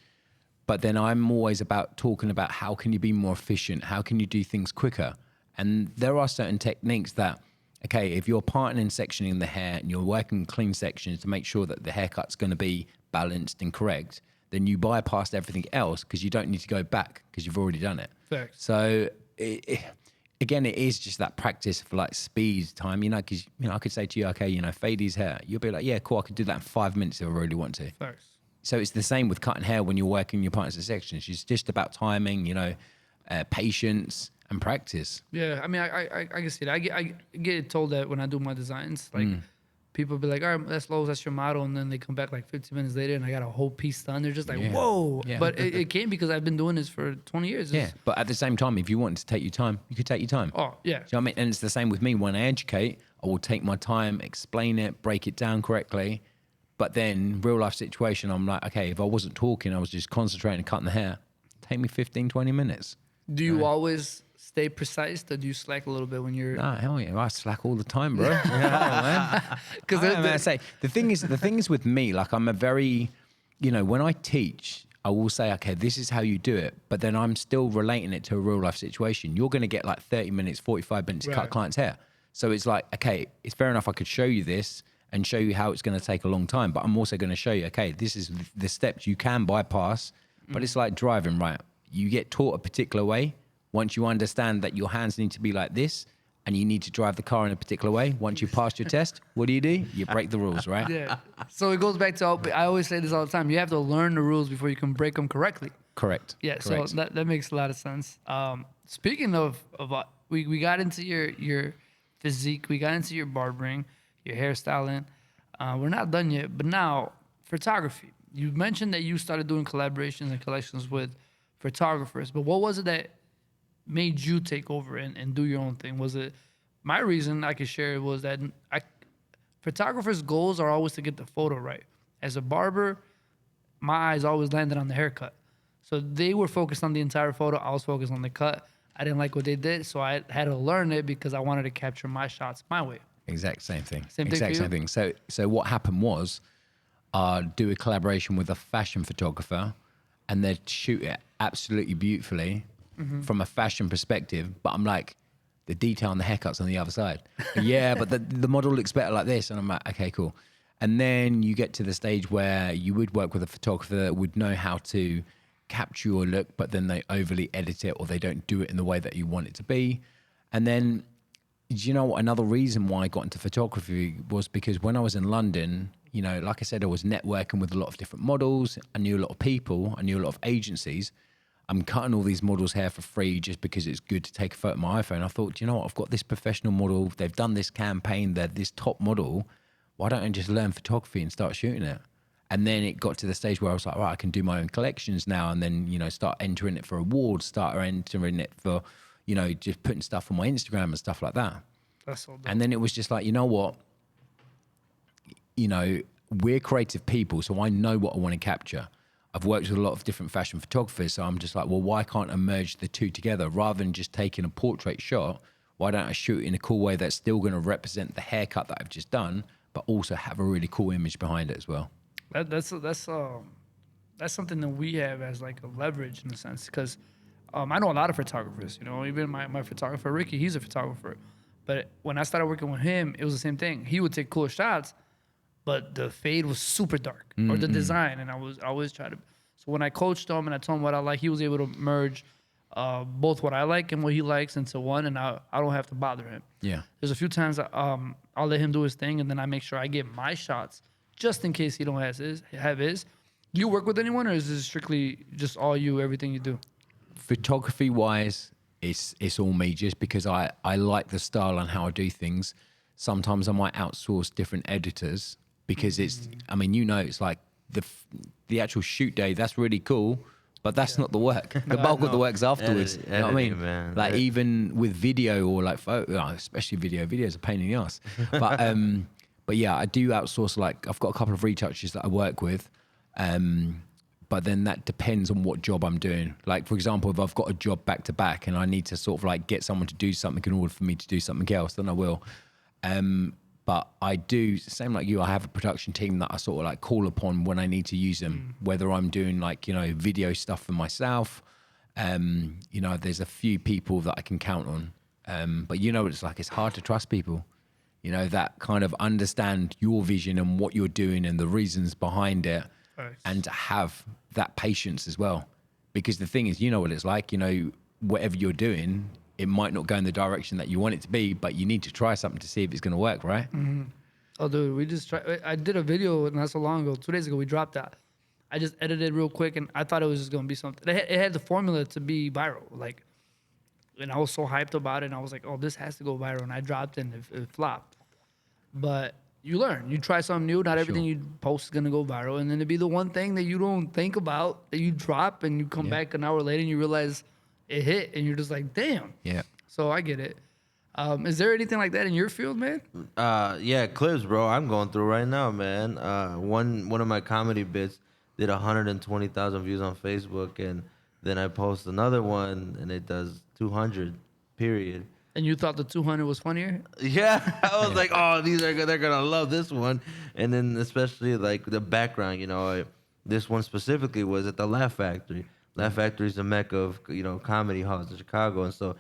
Speaker 1: but then I'm always about talking about how can you be more efficient? How can you do things quicker? And there are certain techniques that, okay, if you're parting and sectioning the hair and you're working clean sections to make sure that the haircut's going to be balanced and correct, then you bypass everything else because you don't need to go back because you've already done it.
Speaker 2: Facts.
Speaker 1: So again, it is just that practice for like speed time, because, I could say to you, okay, fade his hair. You'll be like, yeah, cool. I could do that in 5 minutes if I really want to.
Speaker 2: First.
Speaker 1: So it's the same with cutting hair when you're working your partner's sections. It's just about timing, patience and practice.
Speaker 2: Yeah, I mean, I can see that. I get told that when I do my designs, like people be like, all right, that's Lowe's, that's your model, and then they come back like 15 minutes later, and I got a whole piece done. They're just like, whoa!
Speaker 1: Yeah.
Speaker 2: But it came because I've been doing this for 20 years.
Speaker 1: Yeah, but at the same time, if you want to take your time, you could take your time.
Speaker 2: Oh yeah.
Speaker 1: Do you know what I mean? And it's the same with me. When I educate, I will take my time, explain it, break it down correctly. But then real life situation, I'm like, okay, if I wasn't talking, I was just concentrating and cutting the hair, take me 15, 20 minutes.
Speaker 2: Do you always stay precise, or do you slack a little bit when you're?
Speaker 1: Nah, hell yeah, I slack all the time, bro. Because I say the thing is with me, like I'm a very, when I teach, I will say, okay, this is how you do it, but then I'm still relating it to a real life situation. You're going to get like 30 minutes, 45 minutes to cut a client's hair. So it's like, okay, it's fair enough. I could show you this and show you how it's going to take a long time, but I'm also going to show you, okay, this is the steps you can bypass, but it's like driving, right? You get taught a particular way. Once you understand that your hands need to be like this and you need to drive the car in a particular way, once you pass your test, what do? You break the rules, right?
Speaker 2: Yeah. So it goes back to, I always say this all the time, you have to learn the rules before you can break them correctly.
Speaker 1: Correct.
Speaker 2: Yeah,
Speaker 1: Correct.
Speaker 2: so that makes a lot of sense. Speaking of we got into your physique, we got into your barbering, your hairstyling. We're not done yet, but now photography. You mentioned that you started doing collaborations and collections with photographers, but what was it that made you take over and do your own thing? Was it, my reason I could share was that photographers' goals are always to get the photo right. As a barber, my eyes always landed on the haircut. So they were focused on the entire photo. I was focused on the cut. I didn't like what they did, so I had to learn it because I wanted to capture my shots my way.
Speaker 1: Exact same thing.
Speaker 2: Same thing for you?
Speaker 1: Same thing. So what happened was, do a collaboration with a fashion photographer, and they'd shoot it absolutely beautifully from a fashion perspective. But I'm like, the detail on the haircut's on the other side. Yeah, but the model looks better like this, and I'm like, okay, cool. And then you get to the stage where you would work with a photographer that would know how to capture your look, but then they overly edit it or they don't do it in the way that you want it to be. And then, you know what, another reason why I got into photography was because when I was in London, like I said, I was networking with a lot of different models. I knew a lot of people. I knew a lot of agencies. I'm cutting all these models' hair for free just because it's good to take a photo of my iPhone. I thought, you know what, I've got this professional model. They've done this campaign. They're this top model. Why don't I just learn photography and start shooting it? And then it got to the stage where I was like, right, I can do my own collections now, and then, start entering it for awards, start entering it for, just putting stuff on my Instagram and stuff like that.
Speaker 2: That's so dope.
Speaker 1: And then it was just like, you know what? We're creative people, so I know what I want to capture. I've worked with a lot of different fashion photographers, so I'm just like, well, why can't I merge the two together? Rather than just taking a portrait shot, why don't I shoot in a cool way that's still going to represent the haircut that I've just done, but also have a really cool image behind it as well?
Speaker 2: That's something that we have as like a leverage in a sense, because I know a lot of photographers. Even my photographer Ricky, he's a photographer. But when I started working with him, it was the same thing. He would take cool shots, but the fade was super dark, or the design, and I always try to. So when I coached him and I told him what I like, he was able to merge both what I like and what he likes into one, and I don't have to bother him.
Speaker 1: Yeah.
Speaker 2: There's a few times I'll let him do his thing, and then I make sure I get my shots just in case he don't have his. Do you work with anyone, or is this strictly just all you, everything you do?
Speaker 1: Photography wise, it's all me, just because I like the style and how I do things. Sometimes I might outsource different editors because it's like the actual shoot day, that's really cool, but that's not the work. The bulk of the work's afterwards. You know what I mean?
Speaker 3: Man.
Speaker 1: Like even with video or like photo, especially video's a pain in the ass. But yeah, I do outsource. Like I've got a couple of retouchers that I work with. But then that depends on what job I'm doing. Like, for example, if I've got a job back to back and I need to sort of like get someone to do something in order for me to do something else, then I will. But I do, same like you, I have a production team that I sort of like call upon when I need to use them, whether I'm doing like, video stuff for myself. There's a few people that I can count on. But it's like, it's hard to trust people, that kind of understand your vision and what you're doing and the reasons behind it. And to have that patience as well, because the thing is, what it's like, whatever you're doing, it might not go in the direction that you want it to be, but you need to try something to see if it's going to work, right?
Speaker 2: Oh, dude, we just tried. I did a video not so long ago. 2 days ago, we dropped that. I just edited real quick, and I thought it was just gonna be something. It had the formula to be viral, like, and I was so hyped about it. And I was like, "Oh, this has to go viral." And I dropped it, and it flopped. But you learn. You try something new. Not everything you post is gonna go viral, and then it'd be the one thing that you don't think about that you drop, and you come back an hour later and you realize it hit, and you're just like, "Damn."
Speaker 1: Yeah.
Speaker 2: So I get it. Is there anything like that in your field, man?
Speaker 3: Yeah, clips, bro. I'm going through right now, man. One of my comedy bits did 120,000 views on Facebook, and then I post another one, and it does 200. Period.
Speaker 2: And you thought the 200 was funnier?
Speaker 3: Yeah, I was like, oh, they're gonna love this one, and then especially like the background, this one specifically was at the Laugh Factory. Laugh Factory is the mecca of comedy halls in Chicago, and so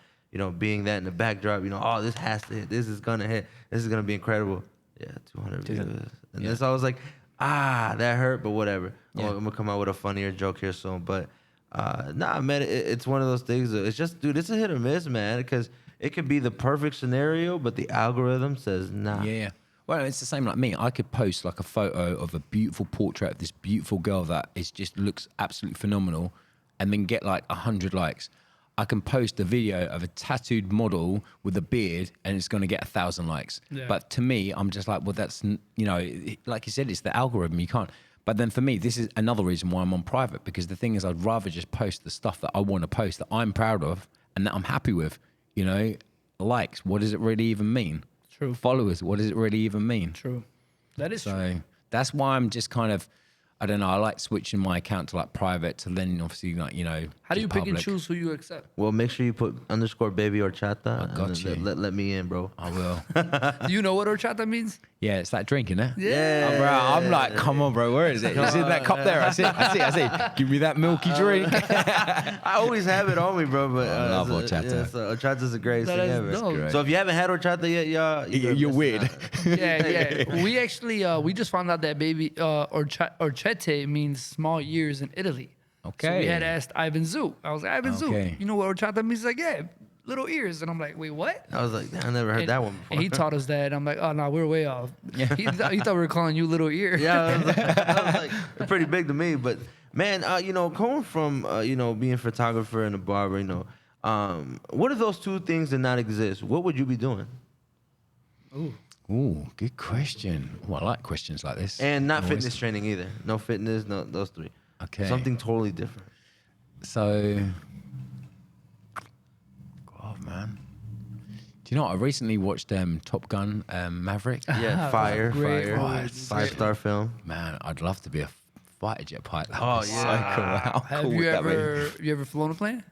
Speaker 3: being that in the backdrop, oh, this has to hit, this is gonna hit, this is gonna be incredible. Yeah, 200 views, and then so I was like, that hurt, but whatever.
Speaker 1: Yeah.
Speaker 3: I'm gonna come out with a funnier joke here soon, but nah, man, it's one of those things. It's just, dude, it's a hit or miss, man, because it could be the perfect scenario, but the algorithm says nah.
Speaker 1: Yeah. Well, it's the same like me. I could post like a photo of a beautiful portrait of this beautiful girl that is just looks absolutely phenomenal, and then get like 100 likes. I can post a video of a tattooed model with a beard, and it's going to get 1,000 likes.
Speaker 2: Yeah.
Speaker 1: But to me, I'm just like, well, that's like you said, it's the algorithm. You can't. But then for me, this is another reason why I'm on private, because the thing is, I'd rather just post the stuff that I want to post, that I'm proud of, and that I'm happy with. Likes, what does it really even mean?
Speaker 2: True.
Speaker 1: Followers, what does it really even mean?
Speaker 2: True. That is true.
Speaker 1: So that's why I'm just kind of, I don't know, I like switching my account to like private to then obviously like,
Speaker 2: How do you
Speaker 1: just
Speaker 2: pick and
Speaker 1: public.
Speaker 2: choose who you accept?
Speaker 3: Well, make sure you put _baby horchata.
Speaker 1: got
Speaker 3: and
Speaker 1: you.
Speaker 3: Let me in, bro.
Speaker 1: I will.
Speaker 2: Do you know what horchata means?
Speaker 1: Yeah, it's that drink, innit?
Speaker 2: Yeah.
Speaker 1: Oh, bro, I'm like, come on, bro, where is it? It's in that cup there. I see. Give me that milky drink.
Speaker 3: I always have it on me, bro. But
Speaker 1: I love horchata.
Speaker 3: Horchata's the greatest
Speaker 2: That
Speaker 3: thing
Speaker 2: is
Speaker 3: ever.
Speaker 2: dope.
Speaker 1: great.
Speaker 3: So if you haven't had horchata yet, y'all,
Speaker 1: You're weird.
Speaker 2: Yeah. We actually, we just found out that baby horchata means small ears in Italy.
Speaker 1: Okay.
Speaker 2: So we had asked Ivan Zoo. I was like, Ivan
Speaker 1: Okay.
Speaker 2: Zoo, you know what horchata means? He's like, yeah, little ears. And I'm like, wait, what?
Speaker 3: I was like, I never heard that one before.
Speaker 2: And he taught us that. I'm like, oh, no, we're way off. He thought we were calling you little ear.
Speaker 3: Yeah, I was like, they're pretty big to me. But man, coming from being a photographer and a barber, what if those two things did not exist? What would you be doing?
Speaker 1: Ooh, good question. Well, I like questions like this.
Speaker 3: And not
Speaker 1: Always.
Speaker 3: fitness training either. No fitness, no those three.
Speaker 1: Okay.
Speaker 3: Something totally different.
Speaker 1: So, God, man. Do you know what? I recently watched Top Gun Maverick.
Speaker 3: Yeah, fire.
Speaker 2: Oh, it's
Speaker 3: 5-star film.
Speaker 1: Man, I'd love to be a fighter jet pilot. That
Speaker 3: Oh,
Speaker 1: would be
Speaker 3: yeah.
Speaker 1: so cool. How
Speaker 2: Have
Speaker 1: cool
Speaker 2: you
Speaker 1: would that
Speaker 2: ever flown a plane?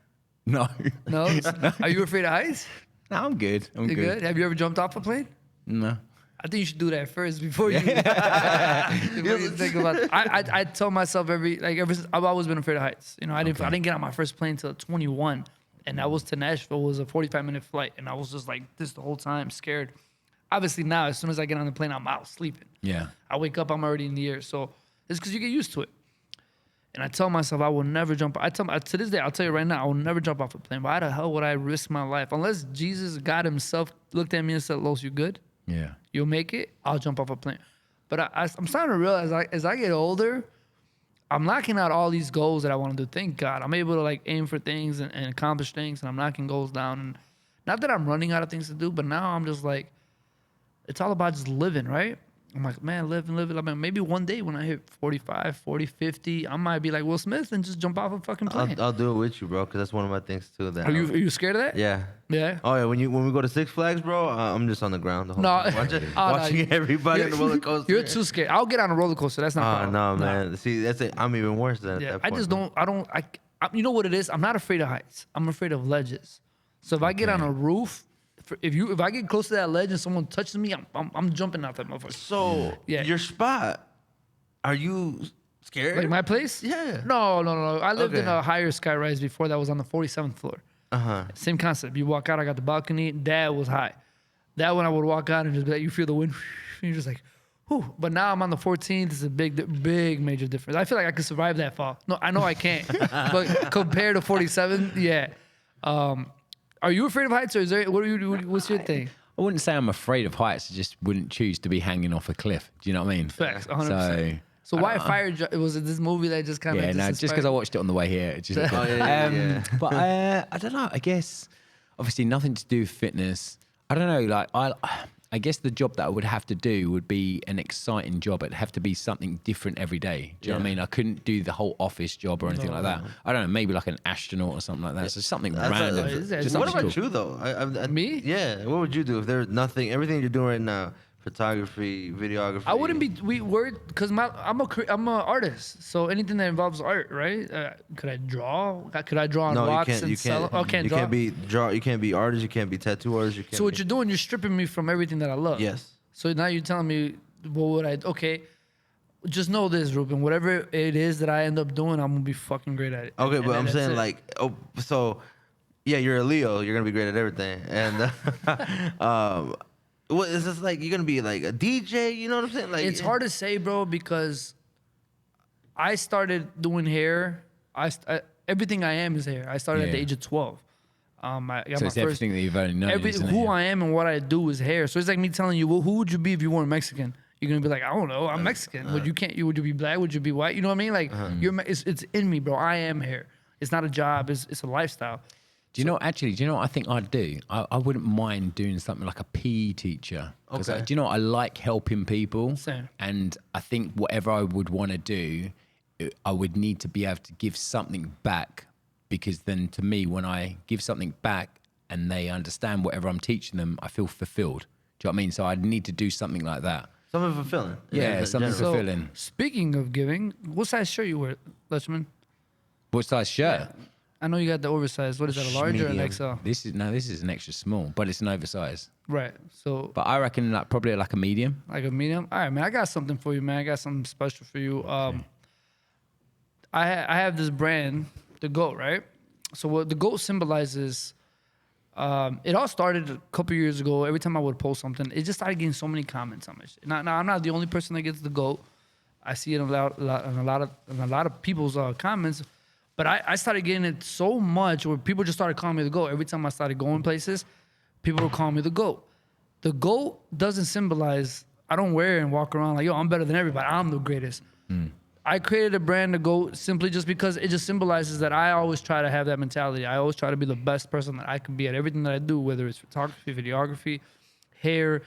Speaker 1: be? No.
Speaker 2: No? Are you afraid of heights?
Speaker 1: No, I'm good. I'm
Speaker 2: You
Speaker 1: good.
Speaker 2: good? Have you ever jumped off a plane?
Speaker 1: No.
Speaker 2: I think you should do that first before you, before you think about it. I tell myself ever since I've always been afraid of heights. I didn't get on my first plane till 21, and that was to Nashville. It was a 45-minute flight, and I was just like this the whole time, scared. Obviously now, as soon as I get on the plane, I'm out sleeping.
Speaker 1: Yeah.
Speaker 2: I wake up, I'm already in the air. So it's because you get used to it. And I tell myself I will never jump. To this day, I'll tell you right now, I will never jump off a plane. Why the hell would I risk my life? Unless Jesus, God himself, looked at me and said, Los, you good?
Speaker 1: Yeah.
Speaker 2: You'll make it, I'll jump off a plane. But I'm starting to realize, as I get older, I'm knocking out all these goals that I want to do. Thank God. I'm able to aim for things and accomplish things, and I'm knocking goals down. And not that I'm running out of things to do, but now I'm just like, it's all about just living, right? I'm like, man, live. I mean, maybe one day when I hit 45, 40, 50, I might be like Will Smith and just jump off a fucking plane.
Speaker 3: I'll do it with you, bro, because that's one of my things too. That
Speaker 2: Are you scared of that?
Speaker 3: Yeah.
Speaker 2: Yeah.
Speaker 3: Oh yeah. When we go to Six Flags, bro, I'm just on the ground the whole
Speaker 2: No.
Speaker 3: time.
Speaker 2: Oh,
Speaker 3: Watching everybody in the roller coaster.
Speaker 2: You're too scared. I'll get on a roller coaster. That's not a
Speaker 3: Oh
Speaker 2: problem.
Speaker 3: no, man. See, that's it. I'm even worse than
Speaker 2: Yeah,
Speaker 3: that.
Speaker 2: I just don't. You know what it is? I'm not afraid of heights. I'm afraid of ledges. So if I get on a roof, if I get close to that ledge and someone touches me, I'm jumping out that motherfucker.
Speaker 3: So
Speaker 2: Yeah.
Speaker 3: your spot, are you scared?
Speaker 2: Like my place?
Speaker 3: Yeah.
Speaker 2: No. I lived in
Speaker 3: Okay.
Speaker 2: a higher skyrise before that was on the 47th floor. Same concept. You walk out, I got the balcony. That was high. That one I would walk out and just be like, you feel the wind, and you're just like, whew. But now I'm on the 14th. It's a big major difference. I feel like I could survive that fall. No, I know I can't. But compared to 47, yeah. Are you afraid of heights, or is there? What's your thing?
Speaker 1: I wouldn't say I'm afraid of heights. I just wouldn't choose to be hanging off a cliff. Do you know what I mean?
Speaker 2: Facts, 100%. So why fire? Was it this movie that just kind of?
Speaker 1: Yeah, no, just because I watched it on the way here. It just But I don't know. I guess obviously nothing to do with fitness. I don't know. Like I guess the job that I would have to do would be an exciting job. It'd have to be something different every day. Do you know what I mean? I couldn't do the whole office job or anything like that. I don't know. Maybe like an astronaut or something like that. So something random.
Speaker 3: What about you though?
Speaker 2: Me?
Speaker 3: Yeah. What would you do if there's nothing? Everything you're doing right now. Photography, videography.
Speaker 2: I wouldn't be. Because I'm an artist. So anything that involves art, right? Could I draw? Could I draw on rocks and sell it? Oh, can't
Speaker 3: you
Speaker 2: draw.
Speaker 3: You can't be artist. You can't be tattoo artist. You can't.
Speaker 2: So what you're doing? You're stripping me from everything that I love.
Speaker 3: Yes.
Speaker 2: So now you're telling me, what would I? Okay, just know this, Ruben. Whatever it is that I end up doing, I'm gonna be fucking great at it.
Speaker 3: Okay, but I'm saying
Speaker 2: it.
Speaker 3: like, so yeah, you're a Leo. You're gonna be great at everything, and what is this like? You're gonna be like a DJ? You know what I'm saying? Like,
Speaker 2: It's hard to say, bro, because I started doing hair. Everything I am is hair. I started at the age of 12. I got
Speaker 1: So
Speaker 2: my
Speaker 1: it's
Speaker 2: first.
Speaker 1: everything that you've only known.
Speaker 2: Who I am and what I do is hair. So it's like me telling you, well, who would you be if you weren't Mexican? You're gonna be like, I don't know, I'm Mexican. Would you be black? Would you be white? You know what I mean? Like, it's in me, bro. I am hair. It's not a job. It's a lifestyle.
Speaker 1: Do you know what I think I'd do? I wouldn't mind doing something like a PE teacher.
Speaker 3: Okay.
Speaker 1: Do you know what? I like helping people.
Speaker 2: Same.
Speaker 1: And I think whatever I would want to do, I would need to be able to give something back, because then to me, when I give something back and they understand whatever I'm teaching them, I feel fulfilled. Do you know what I mean? So I'd need to do something like that.
Speaker 3: something fulfilling.
Speaker 1: Yeah, something
Speaker 2: So,
Speaker 1: fulfilling.
Speaker 2: speaking of giving, what size shirt you wear, Luchmun?
Speaker 1: What size shirt?
Speaker 2: I know you got the oversized. What is that, a large or an
Speaker 1: Medium.
Speaker 2: XL?
Speaker 1: This is an extra small, but it's an oversized.
Speaker 2: Right. So
Speaker 1: But I reckon like probably like a medium.
Speaker 2: like a medium. All right, man. I got something for you, man. I got something special for you. I have this brand, the GOAT, right? So what the GOAT symbolizes, it all started a couple years ago. Every time I would post something, it just started getting so many comments on my shit. Now I'm not the only person that gets the GOAT. I see it in a lot of people's comments. But I started getting it so much where people just started calling me the GOAT. Every time I started going places, people would call me the GOAT. The GOAT doesn't symbolize, I don't wear it and walk around like, yo, I'm better than everybody. I'm the greatest. I created a brand, the GOAT, simply just because it just symbolizes that I always try to have that mentality. I always try to be the best person that I can be at everything that I do, whether it's photography, videography, hair,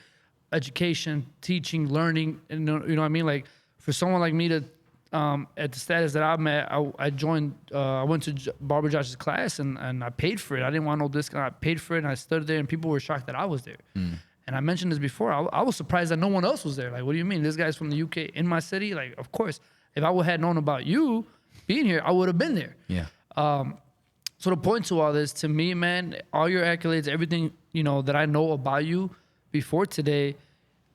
Speaker 2: education, teaching, learning. And you know what I mean? Like, for someone like me to, at the status that I'm at, I joined, I went to Barber Josh's class and I paid for it. I didn't want no discount. I paid for it and I stood there and people were shocked that I was there. And I mentioned this before. I was surprised that no one else was there. Like, what do you mean? This guy's from the UK in my city? Like, of course, if I would have known about you being here, I would have been there.
Speaker 1: Yeah.
Speaker 2: So the point to all this, to me, man, all your accolades, everything, you know, that I know about you before today,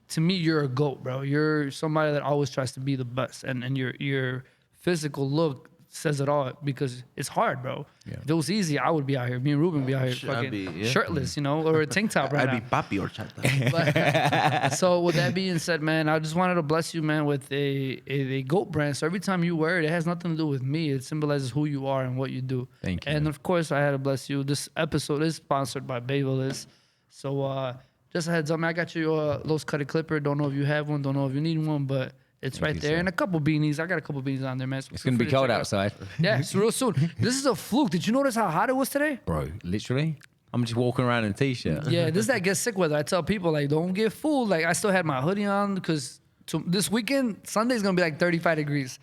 Speaker 2: to me, you're a GOAT, bro. You're somebody that always tries to be the best. And your physical look says it all, because it's hard, bro.
Speaker 1: Yeah.
Speaker 2: If it was easy, I would be out here. Me and Ruben would be out here fucking shirtless, you know, or a tank top right
Speaker 3: I'd
Speaker 2: now.
Speaker 3: be papi or chata.
Speaker 2: But, so with that being said, man, I just wanted to bless you, man, with a GOAT brand. So every time you wear it, it has nothing to do with me. It symbolizes who you are and what you do.
Speaker 1: Thank you.
Speaker 2: And of course, I had to bless you. This episode is sponsored by Babyliss. So just a heads up, man, I got you your Los Cutty Clipper. Don't know if you have one. Don't know if you need one, but it's right
Speaker 1: you,
Speaker 2: there.
Speaker 1: sir.
Speaker 2: And a couple beanies. I got a couple beanies on there, man. So
Speaker 1: It's
Speaker 2: feel
Speaker 1: gonna
Speaker 2: free
Speaker 1: be
Speaker 2: to
Speaker 1: cold
Speaker 2: check it out.
Speaker 1: outside.
Speaker 2: Yeah, it's real soon. This is a fluke. Did you notice how hot it was today?
Speaker 1: Bro, literally. I'm just walking around in a t-shirt.
Speaker 2: Yeah, this is that get sick weather. I tell people, like, don't get fooled. Like, I still had my hoodie on because this weekend, Sunday's going to be like 35 degrees.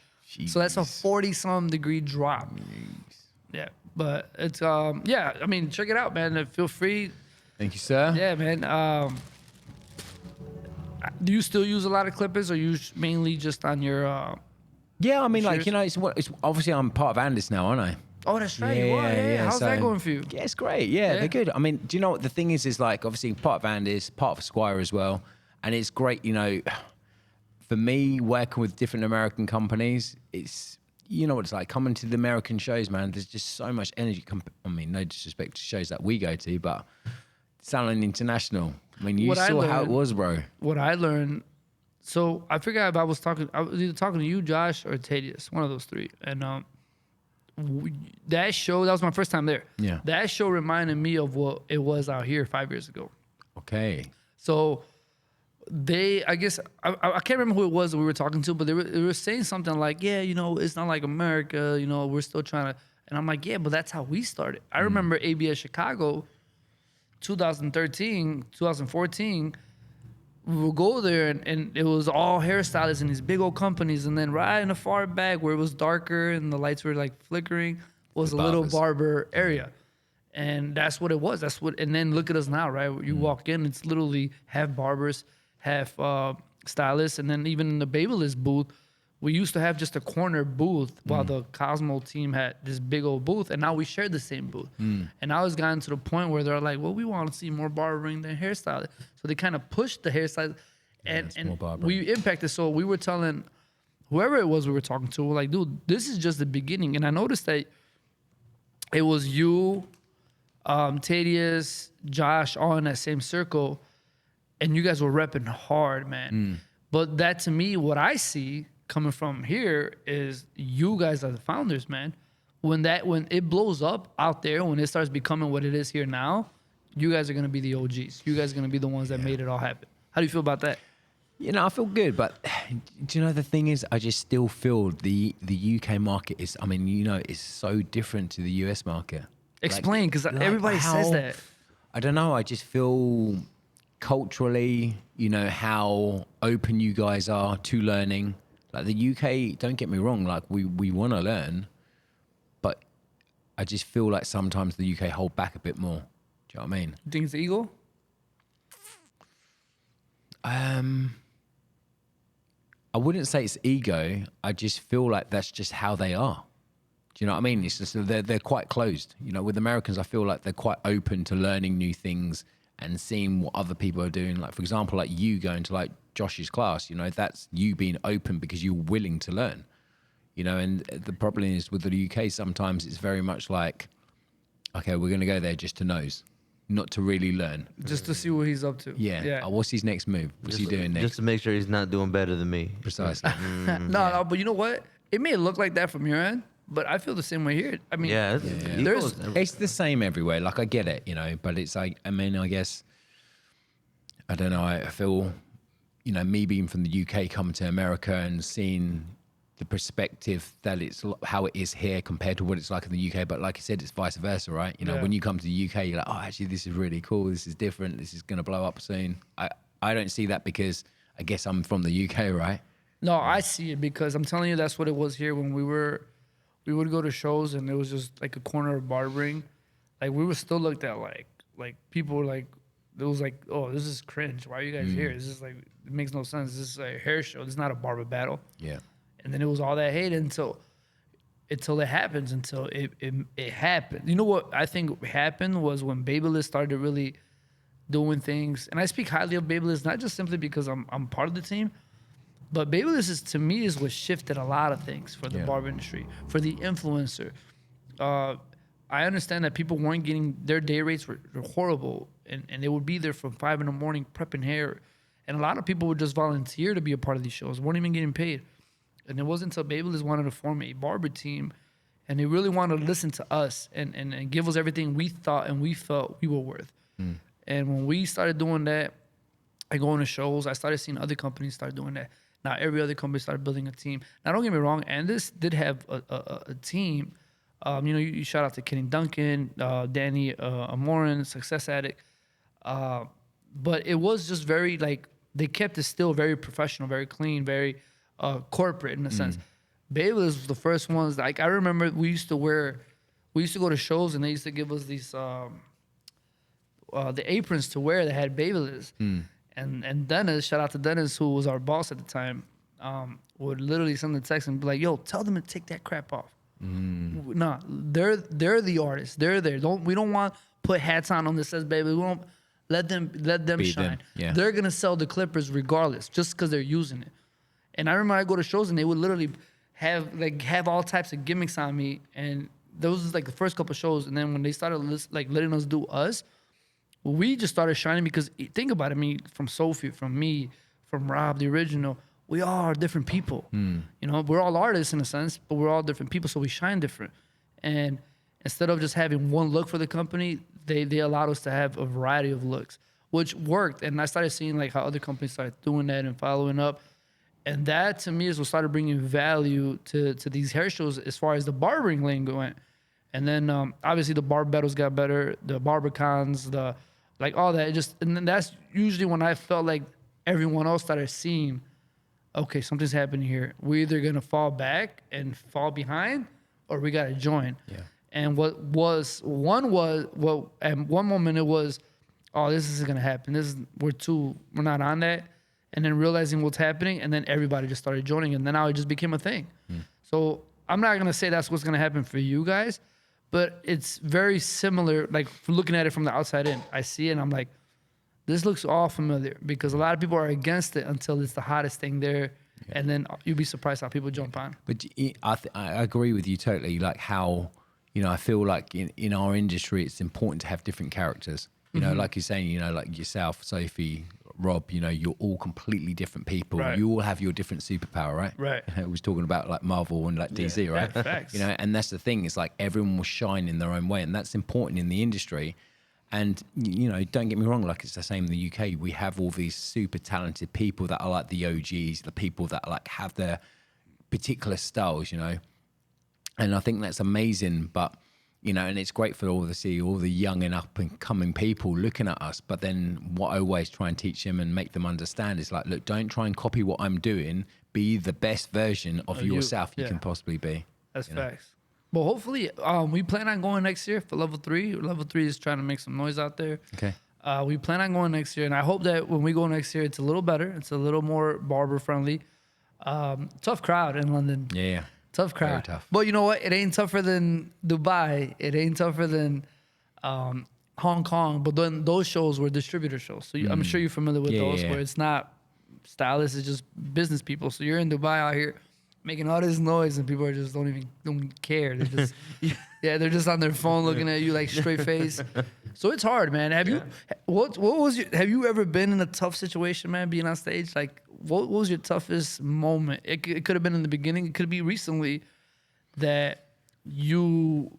Speaker 2: So that's a 40-some degree drop. Yeah, but it's, yeah, I mean, check it out, man. Feel free.
Speaker 1: Thank you, sir.
Speaker 2: Yeah, man. Do you still use a lot of clippers, or you mainly just on your,
Speaker 1: Yeah, I mean, like,
Speaker 2: Cheers.
Speaker 1: you know, it's obviously I'm part of Andis now, aren't I?
Speaker 2: Oh, that's right. You are. Yeah. How's that
Speaker 1: so-
Speaker 2: going for you?
Speaker 1: Yeah, it's great. Yeah,
Speaker 2: Yeah.
Speaker 1: they're good. I mean, do you know what the thing is like, obviously part of Andis, part of Esquire as well. And it's great, you know, for me, working with different American companies, it's, you know what it's like, coming to the American shows, man, there's just so much energy. I mean, no disrespect to shows that we go to, but Salon International, I mean, you
Speaker 2: What I
Speaker 1: saw how it
Speaker 2: learned-
Speaker 1: was, bro.
Speaker 2: What I learned, so I forgot if I was either talking to you, Josh, or Tadius, one of those three. And that show, that was my first time there.
Speaker 1: Yeah.
Speaker 2: That show reminded me of what it was out here 5 years ago.
Speaker 1: Okay.
Speaker 2: So I guess, I can't remember who it was that we were talking to, but they were saying something like, yeah, it's not like America, we're still trying to, and I'm like, yeah, but that's how we started. I remember ABS Chicago, 2013, 2014, we would go there and it was all hairstylists in these big old companies. And then right in the far back where it was darker and the lights were like flickering was
Speaker 1: The
Speaker 2: a little
Speaker 1: barbers.
Speaker 2: barber area. And that's what it was. And then look at us now, right? You walk in, it's literally half barbers, half stylists. And then even in the Babyliss booth, we used to have just a corner booth while the Cosmo team had this big old booth. And now we share the same booth. And now it's gotten to the point where they're like, well, we want to see more barbering than hairstyling. So they kind of pushed the hairstyle
Speaker 1: it's more
Speaker 2: and
Speaker 1: barbering.
Speaker 2: we impacted. So we were telling whoever it was we were talking to, we're like, dude, this is just the beginning. And I noticed that it was you, Tadius, Josh, all in that same circle, and you guys were repping hard, man. But that to me, what I see coming from here is you guys are the founders, man. When it blows up out there, when it starts becoming what it is here now, you guys are gonna be the OGs. You guys are gonna be the ones that made it all happen. How do you feel about that?
Speaker 1: I feel good, but do you know the thing is, I just still feel the UK market is, is so different to the US market.
Speaker 2: Explain, because everybody says that.
Speaker 1: I don't know. I just feel culturally, how open you guys are to learning. Like the UK, don't get me wrong, like we want to learn, but I just feel like sometimes the UK hold back a bit more. Do you know what I mean?
Speaker 2: You think it's the ego?
Speaker 1: I wouldn't say it's ego. I just feel like that's just how they are. Do you know what I mean? It's just they're quite closed. With Americans, I feel like they're quite open to learning new things and seeing what other people are doing. Like, for example, like you going to like Josh's class, that's you being open because you're willing to learn. And the problem is with the UK, sometimes it's very much like, okay, we're going to go there just to nose, not to really learn.
Speaker 2: Just to see what he's up to.
Speaker 1: Yeah. Oh, what's his next move? What's he doing next?
Speaker 3: Just to make sure he's not doing better than me.
Speaker 1: Precisely.
Speaker 2: No, but you know what? It may look like that from your end, but I feel the same way here. I mean,
Speaker 1: It's the same everywhere. Like, I get it, but it's like, I guess, I don't know. I feel, me being from the UK, coming to America and seeing the perspective that it's how it is here compared to what it's like in the UK. But like I said, it's vice versa, right? When you come to the UK, you're like, oh, actually, this is really cool. This is different. This is going to blow up soon. I don't see that because I guess I'm from the UK, right?
Speaker 2: No, I see it because I'm telling you, that's what it was here when we would go to shows and it was just like a corner of barbering. Like we were still looked at like people were like, it was like, oh, this is cringe. Why are you guys here? This is like, it makes no sense. This is a hair show. This is not a barber battle.
Speaker 1: Yeah.
Speaker 2: And then it was all that hate until it happens, until it happened. You know what I think happened was when Babyliss started really doing things. And I speak highly of Babyliss, not just simply because I'm part of the team, but Babyliss to me is what shifted a lot of things for the barber industry, for the influencer. I understand that people weren't getting, their day rates were horrible, and they would be there from 5 a.m. prepping hair. And a lot of people would just volunteer to be a part of these shows, weren't even getting paid. And it wasn't until Babyliss wanted to form a barber team, and they really wanted to listen to us and give us everything we thought and we felt we were worth. And when we started doing that, I go on to shows, I started seeing other companies start doing that. Now every other company started building a team. Now don't get me wrong, Andis did have a team. You shout out to Kenny Duncan, Danny Amorin, Success Addict. But it was just very like, they kept it still very professional, very clean, very corporate in a sense. Babyliss was the first ones. Like I remember we used to go to shows and they used to give us these the aprons to wear that had Babyliss. And Dennis, shout out to Dennis, who was our boss at the time, would literally send the text and be like, "Yo, tell them to take that crap off." Nah, they're the artists. They're there. We don't want put hats on that says Babyliss. We don't let them
Speaker 1: Be
Speaker 2: shine.
Speaker 1: them, yeah.
Speaker 2: They're gonna sell the clippers regardless, just because they're using it. And I remember I go to shows and they would literally have all types of gimmicks on me, and those was like the first couple shows. And then when they started letting us do us, we just started shining because think about it. I mean, from Sophie, from me, from Rob, the original, we all are different people. We're all artists in a sense, but we're all different people, so we shine different. And instead of just having one look for the company, they allowed us to have a variety of looks, which worked. And I started seeing like how other companies started doing that and following up. And that to me is what started bringing value to these hair shows as far as the barbering lane went. And then obviously the barber battles got better, the barber cons, the like all that. And then that's usually when I felt like everyone else started seeing, okay, something's happening here. We're either gonna fall back and fall behind, or we gotta join.
Speaker 1: Yeah.
Speaker 2: And at one moment it was, oh, this isn't gonna happen. We're not on that. And then realizing what's happening, and then everybody just started joining, and then now it just became a thing. So I'm not gonna say that's what's gonna happen for you guys, but it's very similar. Like looking at it from the outside in, I see it and I'm like, this looks all familiar, because a lot of people are against it until it's the hottest thing there, and then you'll be surprised how people jump on.
Speaker 1: But I agree with you totally. Like how, I feel like in our industry, it's important to have different characters. Like you're saying, like yourself, Sophie, Rob, you're all completely different people.
Speaker 2: Right.
Speaker 1: You all have your different superpower, right?
Speaker 2: Right.
Speaker 1: I was talking about like Marvel and like DC, right?
Speaker 2: Facts.
Speaker 1: And that's the thing. It's like everyone will shine in their own way, and that's important in the industry. And, don't get me wrong, like it's the same in the UK. We have all these super talented people that are like the OGs, the people that like have their particular styles, And I think that's amazing. But, and it's great for all the young and up and coming people looking at us. But then what I always try and teach them and make them understand is like, look, don't try and copy what I'm doing. Be the best version of yourself you can possibly be.
Speaker 2: That's facts. But hopefully, we plan on going next year for level 3. Level 3 is trying to make some noise out there.
Speaker 1: Okay.
Speaker 2: We plan on going next year, and I hope that when we go next year, it's a little better. It's a little more barber friendly. Tough crowd in London.
Speaker 1: Yeah.
Speaker 2: Tough crowd.
Speaker 1: Very tough.
Speaker 2: But you know what? It ain't tougher than Dubai. It ain't tougher than Hong Kong. But then those shows were distributor shows. So I'm sure you're familiar with those, where it's not stylists, it's just business people. So you're in Dubai out here making all this noise, and people are just don't care. They're just they're just on their phone looking at you like straight face. So it's hard, man. Have you ever been in a tough situation, man, being on stage? Like what was your toughest moment? It could have been in the beginning, it could be recently, that you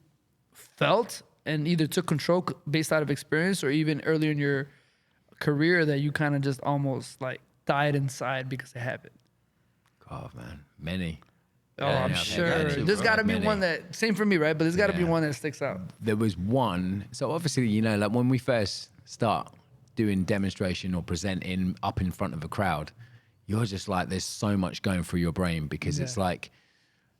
Speaker 2: felt and either took control based out of experience, or even earlier in your career that you kind of just almost like died inside because it happened.
Speaker 1: God, man, many.
Speaker 2: Oh, I'm sure. There's got to be one that, same for me, right? But there's got to be one that sticks out.
Speaker 1: There was one. So obviously, like when we first start doing demonstration or presenting up in front of a crowd, you're just like, there's so much going through your brain, because it's like,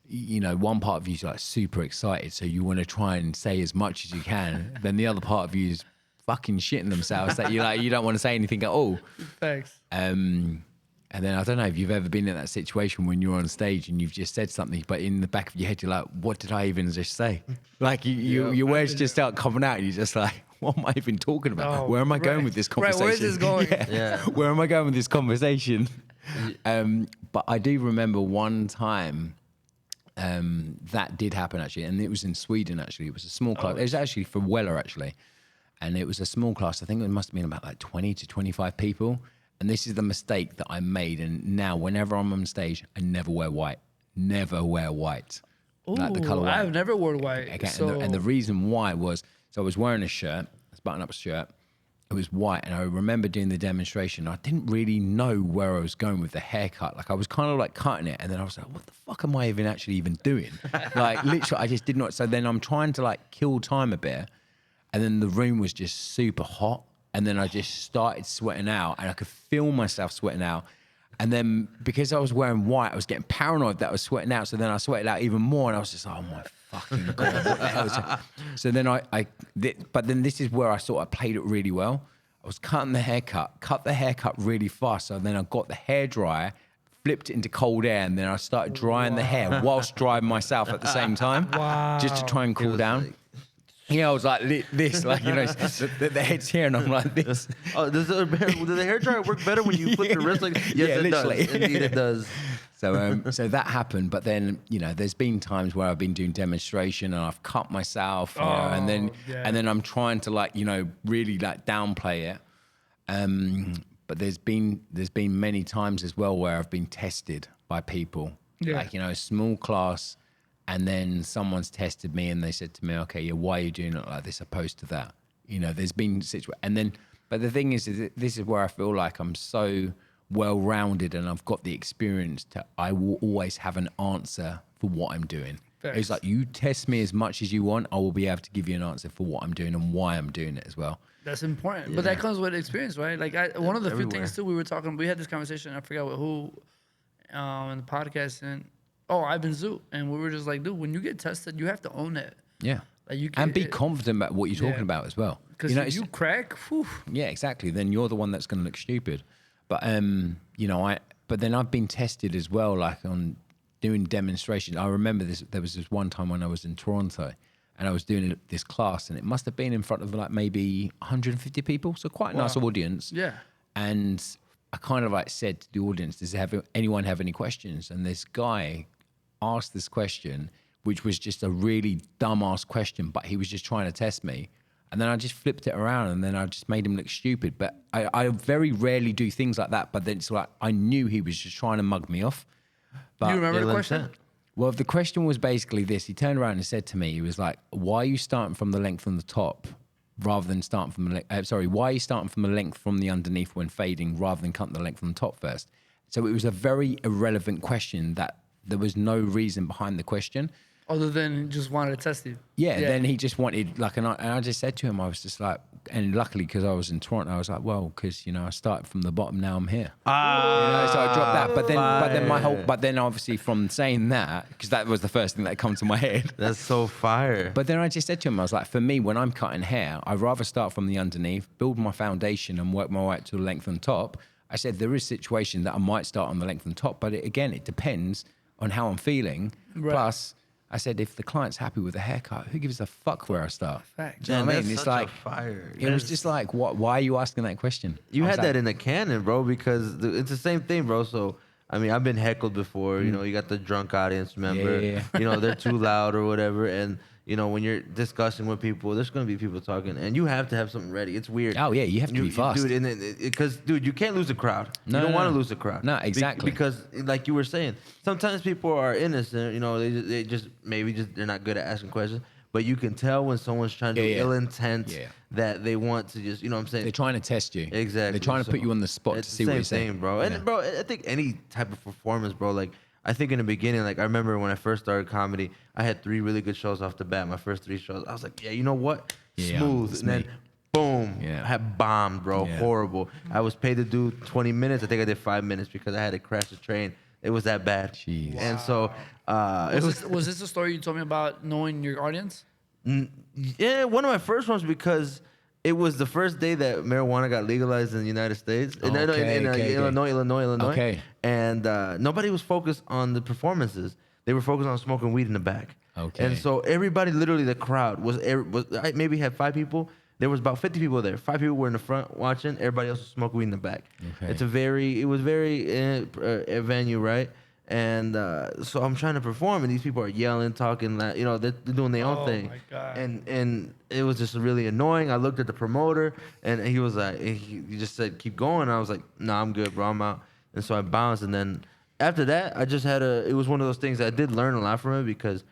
Speaker 1: one part of you is like super excited. So you want to try and say as much as you can. Then the other part of you is fucking shitting themselves that you don't want to say anything at all.
Speaker 2: Thanks.
Speaker 1: And then I don't know if you've ever been in that situation when you're on stage and you've just said something, but in the back of your head, you're like, what did I even just say? Like your words just start coming out. And you're just like, what am I even talking about? Where am I going with this conversation?
Speaker 2: Right, where is this going?
Speaker 1: Where am I going with this conversation? But I do remember one time that did happen actually. And it was in Sweden actually. It was a small class. It was actually for Weller actually. And it was a small class. I think it must have been about like 20 to 25 people. And this is the mistake that I made. And now whenever I'm on stage, I never wear white. Never wear white.
Speaker 2: Ooh,
Speaker 1: like the color white.
Speaker 2: I've never worn white.
Speaker 1: Okay.
Speaker 2: So...
Speaker 1: And the reason why was, so I was wearing a shirt, a button-up shirt. It was white. And I remember doing the demonstration. I didn't really know where I was going with the haircut. Like I was kind of like cutting it. And then I was like, what the fuck am I even doing? Like literally, I just did not. So then I'm trying to like kill time a bit. And then the room was just super hot. And then I just started sweating out, and I could feel myself sweating out. And then because I was wearing white, I was getting paranoid that I was sweating out. So then I sweated out even more, and I was just like, oh my fucking God, what the hell is that? So then but then this is where I sort of played it really well. I was cut the haircut really fast. So then I got the hairdryer, flipped it into cold air, and then I started drying the hair whilst drying myself at the same time.
Speaker 2: Wow.
Speaker 1: Just to try and cool down. Yeah, I was like this, like, the head's here, and I'm like this.
Speaker 3: Oh, does the hair dryer work better when you flip your wrist? Like, yes,
Speaker 1: yeah,
Speaker 3: it
Speaker 1: literally.
Speaker 3: does. Indeed, it does.
Speaker 1: So that happened, but then there's been times where I've been doing demonstration and I've cut myself, and then I'm trying to like really like downplay it. But there's been many times as well where I've been tested by people, like a small class. and then someone's tested me and they said to me, okay, yeah, why are you doing it like this opposed to that? You know, there's been situations, and then, but the thing is this is where I feel like I'm so well-rounded and I've got the experience to, I will always have an answer for what I'm doing.
Speaker 2: Facts.
Speaker 1: It's like, you test me as much as you want, I will be able to give you an answer for what I'm doing and why I'm doing it as well.
Speaker 2: That's important, but that comes with experience, right? Like one of the few things too, we had this conversation. I forgot with who, in the podcast, and I've been Zoo, and we were just like, dude, when you get tested, you have to own it.
Speaker 1: Yeah.
Speaker 2: Like you
Speaker 1: And be confident about what you're talking about as well.
Speaker 2: Because
Speaker 1: you know,
Speaker 2: if you crack, whew,
Speaker 1: yeah, exactly. Then you're the one that's going to look stupid. But you know, but then I've been tested as well, like on doing demonstrations. I remember this. There was this one time when I was in Toronto, and I was doing this class, and it must have been in front of like maybe 150 people, so quite a nice audience.
Speaker 2: Yeah.
Speaker 1: And I kind of like said to the audience, does anyone have any questions? And this guy asked this question, which was just a really dumb-ass question, but he was just trying to test me. And then I just flipped it around, and then I just made him look stupid. But I very rarely do things like that. But then it's like, I knew he was just trying to mug me off. But
Speaker 2: Do you remember the question?
Speaker 1: well, the question was basically this. He turned around and said to me, he was like, why are you starting from the length from the top rather than starting from the length? Why are you starting from the length from the underneath when fading rather than cutting the length from the top first? So it was a very irrelevant question that there was no reason behind the question.
Speaker 2: Other than just wanted to test you.
Speaker 1: Yeah, then he just wanted like, and I just said to him, I was just like, and luckily because I was in Toronto, I was like, well, because, you know, I started from the bottom, now I'm here. You know, so I dropped that. But then obviously from saying that, because that was the first thing that come to my head.
Speaker 3: That's so fire.
Speaker 1: But then I just said to him, I was like, for me, when I'm cutting hair, I'd rather start from the underneath, build my foundation and work my way up to the length on top. I said, there is situation that I might start on the length on top, but it depends on how I'm feeling.
Speaker 2: Right.
Speaker 1: Plus, I said, if the client's happy with the haircut, who gives a fuck where I start?
Speaker 2: Fact.
Speaker 1: Do you know what I mean?
Speaker 3: That's
Speaker 1: It's
Speaker 3: such
Speaker 1: like,
Speaker 3: a fire.
Speaker 1: it was just like, why are you asking that question?
Speaker 3: You
Speaker 1: I was
Speaker 3: had
Speaker 1: like,
Speaker 3: that in the canon, bro, because it's the same thing, bro. So, I mean, I've been heckled before. You know, you got the drunk audience member.
Speaker 1: Yeah.
Speaker 3: You know, they're too loud or whatever. And, you know, when you're discussing with people, there's going to be people talking. And you have to have something ready. It's weird.
Speaker 1: Oh, yeah, you have to be fast.
Speaker 3: Dude, because, dude, you can't lose the crowd.
Speaker 1: No,
Speaker 3: you don't
Speaker 1: no,
Speaker 3: want to
Speaker 1: no.
Speaker 3: lose the crowd.
Speaker 1: No, exactly.
Speaker 3: Because, like you were saying, sometimes people are innocent. You know, they just maybe they're not good at asking questions. But you can tell when someone's trying to do ill intent that they want to just, you know what I'm saying?
Speaker 1: They're trying to test you.
Speaker 3: Exactly.
Speaker 1: They're trying to put you on the spot to see what you're saying.
Speaker 3: Same thing, bro. And bro, I think any type of performance, bro, like I think in the beginning, like I remember when I first started comedy, I had 3 really good shows off the bat. My first 3 shows, I was like, yeah, you know what?
Speaker 1: Yeah,
Speaker 3: Smooth.
Speaker 1: it's
Speaker 3: And then
Speaker 1: me.
Speaker 3: boom,
Speaker 1: Yeah.
Speaker 3: I had bombed, bro.
Speaker 1: Yeah.
Speaker 3: Horrible. I was paid to do 20 minutes. I think I did 5 minutes because I had to crash the train. It was that bad.
Speaker 1: Jeez.
Speaker 3: And so it was
Speaker 2: Was this the story you told me about knowing your audience?
Speaker 3: yeah, one of my first ones because it was the first day that marijuana got legalized in the United States. In Illinois.
Speaker 1: Okay.
Speaker 3: And nobody was focused on the performances. They were focused on smoking weed in the back.
Speaker 1: Okay.
Speaker 3: And so everybody, literally the crowd, I maybe had 5 people. There was about 50 people there. 5 people were in the front watching. Everybody else was smoking weed in the back.
Speaker 1: Okay.
Speaker 3: It was very a venue, right? And so I'm trying to perform, and these people are yelling, talking, you know, they're doing their own thing.
Speaker 2: my God.
Speaker 3: And it was just really annoying. I looked at the promoter, and he was like, he just said, keep going. I was like, nah, I'm good, bro, I'm out. And so I bounced, and then after that, I just had it was one of those things that I did learn a lot from it because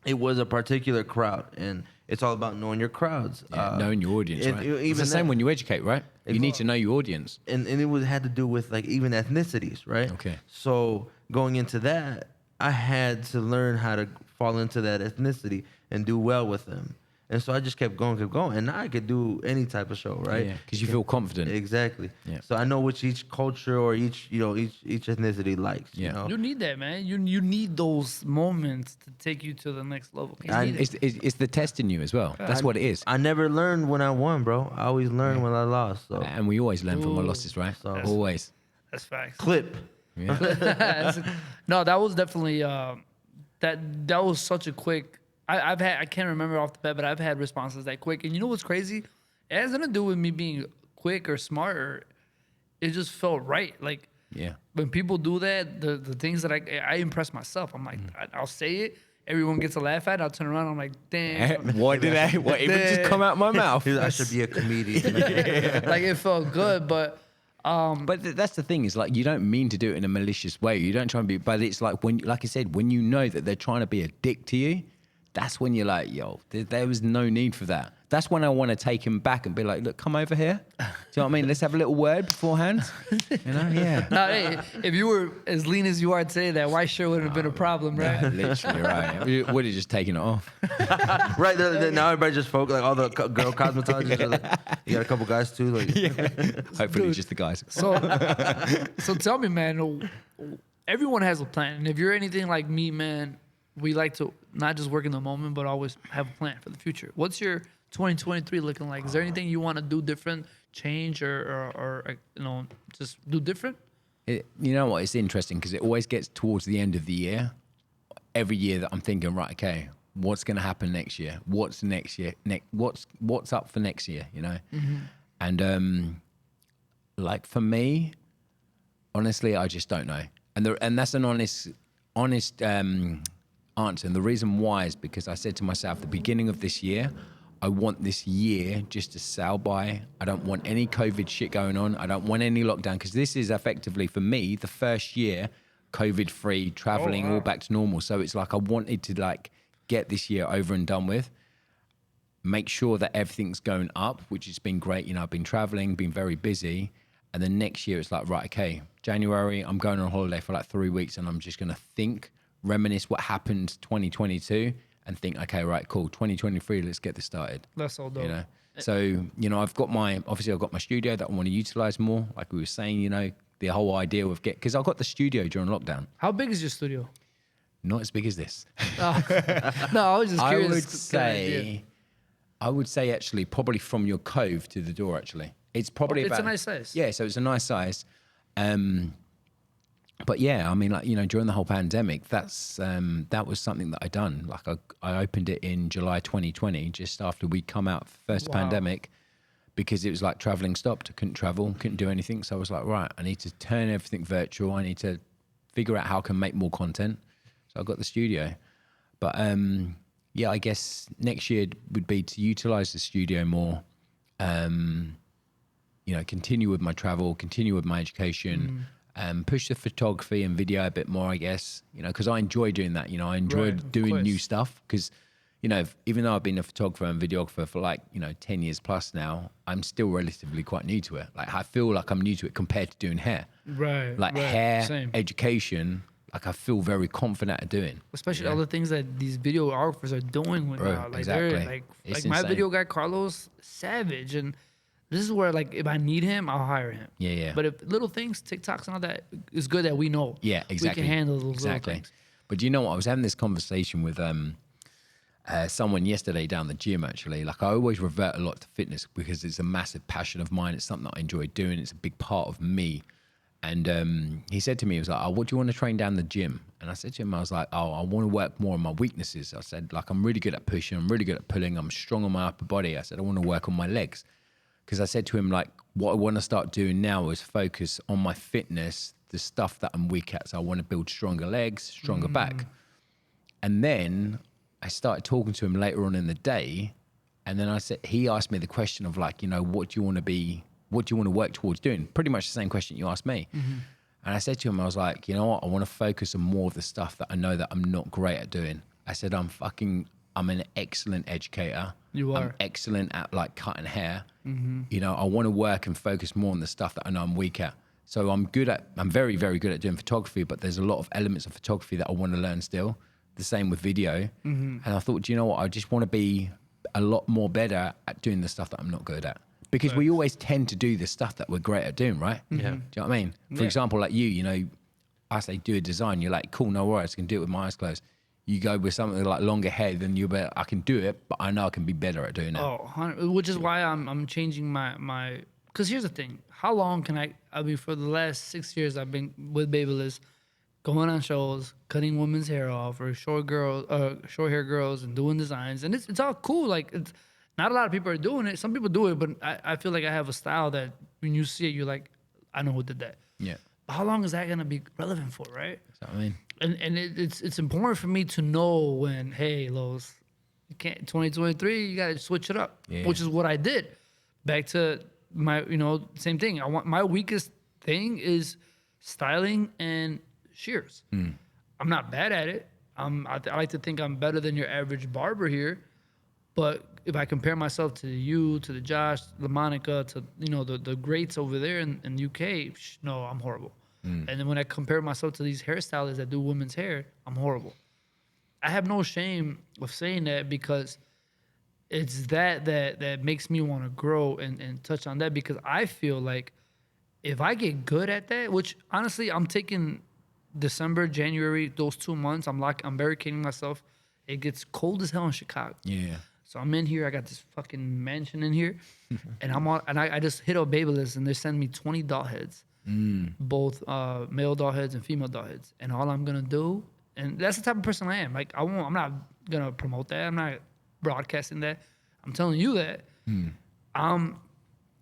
Speaker 3: it was a particular crowd, and it's all about knowing your crowds.
Speaker 1: Yeah, knowing your audience,
Speaker 3: and
Speaker 1: right?
Speaker 3: even
Speaker 1: It's the same
Speaker 3: that-
Speaker 1: when you educate, right? You need to know your audience.
Speaker 3: and it had to do with like even ethnicities, right?
Speaker 1: Okay.
Speaker 3: So going into that, I had to learn how to fall into that ethnicity and do well with them. And so I just kept going, and now I could do any type of show, right?
Speaker 1: Yeah, because you feel confident.
Speaker 3: Exactly.
Speaker 1: Yeah.
Speaker 3: So I know which each culture or each ethnicity likes.
Speaker 1: Yeah.
Speaker 3: You know?
Speaker 2: You need that, man. You need those moments to take you to the next level. You need it.
Speaker 1: It's the testing you as well. That's what it is.
Speaker 3: I never learned when I won, bro. I always learned when I lost. So
Speaker 1: And we always learn from our losses, right?
Speaker 3: So-
Speaker 1: Always.
Speaker 2: That's facts.
Speaker 3: clip.
Speaker 1: Yeah.
Speaker 2: No, that was definitely that was such a quick. I can't remember off the bat, but I've had responses that quick. And you know what's crazy? It has nothing to do with me being quick or smart. It just felt right. Like
Speaker 1: Yeah.
Speaker 2: when people do that, the things that I impress myself. I'm like, I'll say it. Everyone gets a laugh at it. I'll turn around. I'm like, damn.
Speaker 1: What did I? What even just come out my mouth?
Speaker 3: I should be a comedian.
Speaker 2: Like it felt good, but
Speaker 1: But that's the thing is like you don't mean to do it in a malicious way. You don't try and be, but it's like when, like I said, when you know that they're trying to be a dick to you, that's when you're like, yo, there was no need for that. That's when I want to take him back and be like, look, come over here. Do you know what I mean? Let's have a little word beforehand. You know, yeah.
Speaker 2: Now, hey, if you were as lean as you are today, that white shirt wouldn't have been a problem, right?
Speaker 1: Yeah, literally, right. We would have just taken it off.
Speaker 3: Right, now everybody just focus, like all the girl cosmetologists. Are like, you got a couple guys too. Like,
Speaker 1: Hopefully just the guys.
Speaker 2: So tell me, man, everyone has a plan. And if you're anything like me, man, we like to not just work in the moment, but always have a plan for the future. What's your 2023 looking like? Is there anything you want to do different, change, or you know, just do different?
Speaker 1: You know what? It's interesting because it always gets towards the end of the year. Every year that I'm thinking, right, okay, what's going to happen next year? What's next year? What's up for next year? You know, and like for me, honestly, I just don't know. And that's an honest answer. And the reason why is because I said to myself, the beginning of this year, I want this year just to sail by. I don't want any COVID shit going on. I don't want any lockdown because this is effectively for me the first year COVID-free, traveling all back to normal. So it's like I wanted to like get this year over and done with. Make sure that everything's going up, which has been great. You know, I've been traveling, been very busy. And then next year it's like, right, okay, January, I'm going on holiday for like 3 weeks and I'm just going to think, reminisce what happened 2022 and think, okay, right, cool, 2023, let's get this started.
Speaker 2: That's all dope.
Speaker 1: You know, so, you know, I've got my studio that I want to utilize more. Like we were saying, you know, the whole idea of because I got the studio during lockdown.
Speaker 2: How big is your studio?
Speaker 1: Not as big as this.
Speaker 2: No, I was just curious.
Speaker 1: I would say actually probably from your cove to the door, actually. It's probably
Speaker 2: it's
Speaker 1: about,
Speaker 2: a nice size.
Speaker 1: Yeah, so it's a nice size. But yeah, I mean, like, you know, during the whole pandemic, that was something that I done. Like I opened it in July 2020, just after we'd come out of the first pandemic, because it was like traveling stopped. I couldn't travel, couldn't do anything. So I was like, right, I need to turn everything virtual. I need to figure out how I can make more content. So I got the studio. But yeah, I guess next year would be to utilize the studio more. You know, continue with my travel, continue with my education, push the photography and video a bit more, I guess, you know, because I enjoy doing that. You know, I enjoy doing new stuff because, you know, even though I've been a photographer and videographer for like, you know, 10 years plus now, I'm still relatively quite new to it. Like I feel like I'm new to it compared to doing hair.
Speaker 2: Right.
Speaker 1: Like hair, education, like I feel very confident at doing.
Speaker 2: Especially all the things that these videographers are doing with now. Like
Speaker 1: exactly.
Speaker 2: Like my video guy, Carlos, savage. And this is where, like, if I need him, I'll hire him.
Speaker 1: Yeah.
Speaker 2: But if little things, TikToks and all that, it's good that we know.
Speaker 1: Yeah, exactly.
Speaker 2: We can handle those little things.
Speaker 1: But you know what? I was having this conversation with someone yesterday down the gym, actually. Like, I always revert a lot to fitness because it's a massive passion of mine. It's something that I enjoy doing. It's a big part of me. And he said to me, he was like, oh, what do you want to train down the gym? And I said to him, I was like, oh, I want to work more on my weaknesses. I said, like, I'm really good at pushing. I'm really good at pulling. I'm strong on my upper body. I said, I want to work on my legs. Because I said to him, like, what I want to start doing now is focus on my fitness, the stuff that I'm weak at. So I want to build stronger legs, stronger back. And then I started talking to him later on in the day. And then he asked me the question of like, you know, what do you want to work towards doing? Pretty much the same question you asked me. And I said to him, I was like, you know what? I want to focus on more of the stuff that I know that I'm not great at doing. I said, I'm an excellent educator.
Speaker 2: You are.
Speaker 1: I'm excellent at like cutting hair. You know, I want to work and focus more on the stuff that I know I'm weak at. So I'm very, very good at doing photography, but there's a lot of elements of photography that I want to learn still. The same with video. And I thought, do you know what? I just want to be a lot more better at doing the stuff that I'm not good at. Because we always tend to do the stuff that we're great at doing, right? Yeah. Do you know what I mean? For example, like you know, I say do a design, you're like, cool, no worries, I can do it with my eyes closed. You go with something like longer hair, then you're better. I can do it, but I know I can be better at doing it.
Speaker 2: Which is why I'm changing my. Because here's the thing: how long can I mean, for the last 6 years, I've been with Babyliss, going on shows, cutting women's hair off, or short hair girls, and doing designs, and it's all cool. Like it's not a lot of people are doing it. Some people do it, but I feel like I have a style that when you see it, you're like, I know who did that.
Speaker 1: Yeah.
Speaker 2: How long is that gonna be relevant for, right?
Speaker 1: That's what I mean.
Speaker 2: And it's important for me to know when, hey, Los, you can't 2023, you gotta switch it up, which is what I did. Back to my, same thing. My weakest thing is styling and shears. I'm not bad at it. I like to think I'm better than your average barber here, but if I compare myself to you, to the Josh, the Monica, to the greats over there in UK, no, I'm horrible. And then when I compare myself to these hairstylists that do women's hair, I'm horrible. I have no shame of saying that because it's that makes me want to grow and touch on that, because I feel like if I get good at that, which honestly I'm taking December, January, those 2 months, I'm barricading myself. It gets cold as hell in Chicago.
Speaker 1: Yeah.
Speaker 2: So I'm in here. I got this fucking mansion in here, and I just hit up Babyliss, and they send me 20 doll heads, both male doll heads and female doll heads. And all I'm gonna do, and that's the type of person I am. Like I'm not gonna promote that. I'm not broadcasting that. I'm telling you that I'm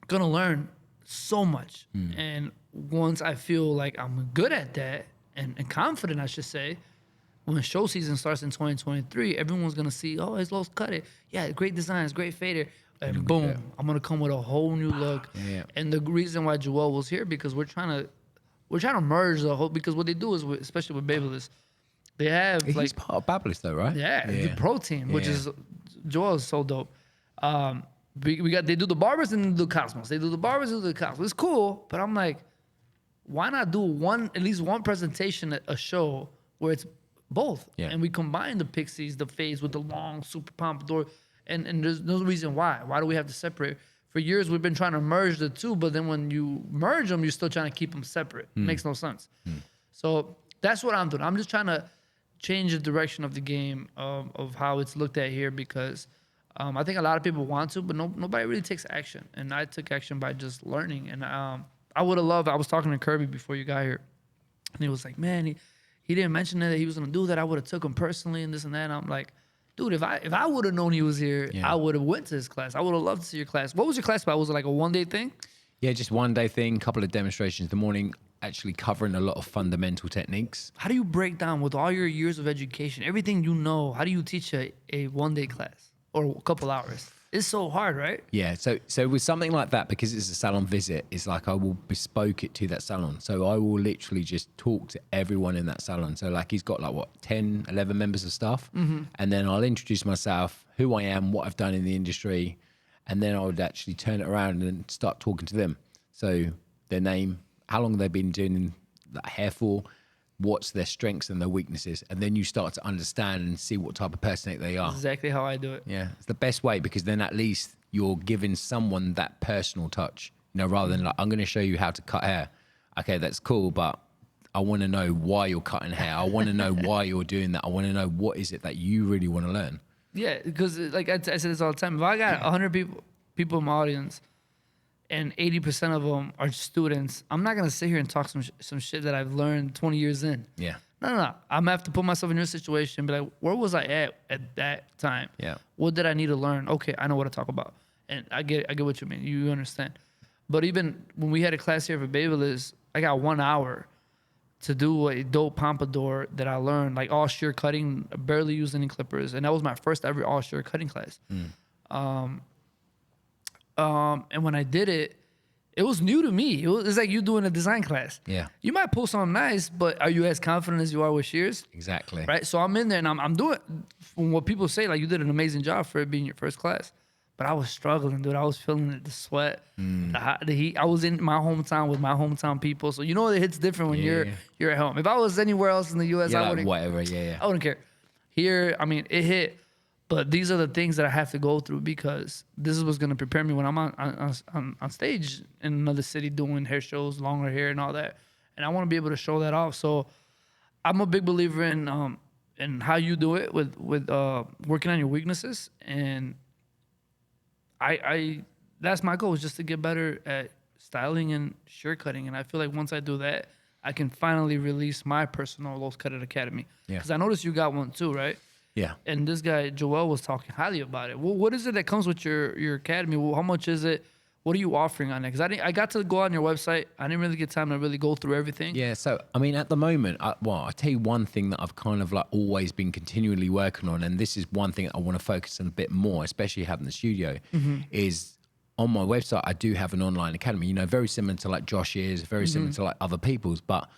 Speaker 2: gonna learn so much. And once I feel like I'm good at that and confident, I should say, when show season starts in 2023, everyone's gonna see, oh, his Los cut it. Yeah, great designs, great fader. And boom, I'm gonna come with a whole new look.
Speaker 1: Yeah.
Speaker 2: And the reason why Joel was here, because we're trying to merge the whole, because what they do is, especially with Babyliss, they have
Speaker 1: He's
Speaker 2: like,
Speaker 1: part of Babyliss though, right?
Speaker 2: yeah, the pro team, which
Speaker 1: Yeah.
Speaker 2: is, Joel is so dope. They do the barbers and do the Cosmos. They do the barbers and do the Cosmos. It's cool, but I'm like, why not do at least one presentation at a show where it's both,
Speaker 1: Yeah.
Speaker 2: and we combine the pixies, the fades with the long super pompadour, and there's no reason why. Why do we have to separate? For years we've been trying to merge the two, but then when you merge them, you're still trying to keep them separate. Makes no sense. So that's what I'm doing. I'm just trying to change the direction of the game of how it's looked at here, because I think a lot of people want to, but nobody really takes action. And I took action by just learning. And I would have loved. I was talking to Kirby before you got here, and he was like, "Man, he didn't mention that he was gonna do that. I would have took him personally and this and that." And I'm like, dude, if I would have known he was here, I would have went to his class. I would have loved to see your class. What was your class about? Was it like a one-day thing?
Speaker 1: Yeah, just one day thing, couple of demonstrations in the morning, actually covering a lot of fundamental techniques.
Speaker 2: How do you break down with all your years of education, everything you know? How do you teach a one-day class or a couple hours? It's so hard, right?
Speaker 1: Yeah, so with something like that, because it's a salon visit, it's like I will bespoke it to that salon. So I will literally just talk to everyone in that salon. So like he's got like, 10, 11 members of staff. And then I'll introduce myself, who I am, what I've done in the industry. And then I would actually turn it around and start talking to them. So their name, how long they've been doing that hair for, what's their strengths and their weaknesses, and then you start to understand and see what type of person they are.
Speaker 2: Exactly how I do it.
Speaker 1: Yeah, it's the best way, because then at least you're giving someone that personal touch, rather than like, I'm going to show you how to cut hair. Okay, that's cool, but I want to know why you're cutting hair. I want to know why you're doing that. I want to know what is it that you really want to learn.
Speaker 2: Yeah, because like I say this all the time. If I got 100 people in my audience, and 80% of them are students, I'm not gonna sit here and talk some shit that I've learned 20 years in.
Speaker 1: Yeah.
Speaker 2: No. I'm gonna have to put myself in your situation and be like, where was I at that time?
Speaker 1: Yeah.
Speaker 2: What did I need to learn? Okay, I know what to talk about. And I get what you mean. You understand. But even when we had a class here for Babyliss, I got 1 hour to do a dope pompadour that I learned, like all shear cutting, barely used any clippers. And that was my first ever all shear cutting class. And when I did it, it was new to me. It's like you doing a design class.
Speaker 1: Yeah.
Speaker 2: You might pull something nice, but are you as confident as you are with shears?
Speaker 1: Exactly.
Speaker 2: Right? So I'm in there and I'm doing, from what people say, like you did an amazing job for it being your first class. But I was struggling, dude. I was feeling it, the sweat, the heat. I was in my hometown with my hometown people. So it hits different when you're at home. If I was anywhere else in the U.S., I wouldn't.
Speaker 1: Whatever,
Speaker 2: I wouldn't care. Here, I mean, it hit. But these are the things that I have to go through, because this is what's going to prepare me when I'm on stage in another city doing hair shows, longer hair and all that. And I want to be able to show that off. So I'm a big believer in how you do it with working on your weaknesses. And I that's my goal, is just to get better at styling and shear cutting. And I feel like once I do that, I can finally release my personal Los Cutted Academy.
Speaker 1: Yeah.
Speaker 2: Because I noticed you got one too, right?
Speaker 1: Yeah.
Speaker 2: And this guy, Joel, was talking highly about it. Well, what is it that comes with your academy? Well, how much is it? What are you offering on it? Because I got to go on your website. I didn't really get time to really go through everything.
Speaker 1: Yeah, so, I mean, at the moment, I'll tell you one thing that I've kind of like always been continually working on, and this is one thing I want to focus on a bit more, especially having the studio, is on my website, I do have an online academy, you know, very similar to like Josh's, very similar to like other people's, but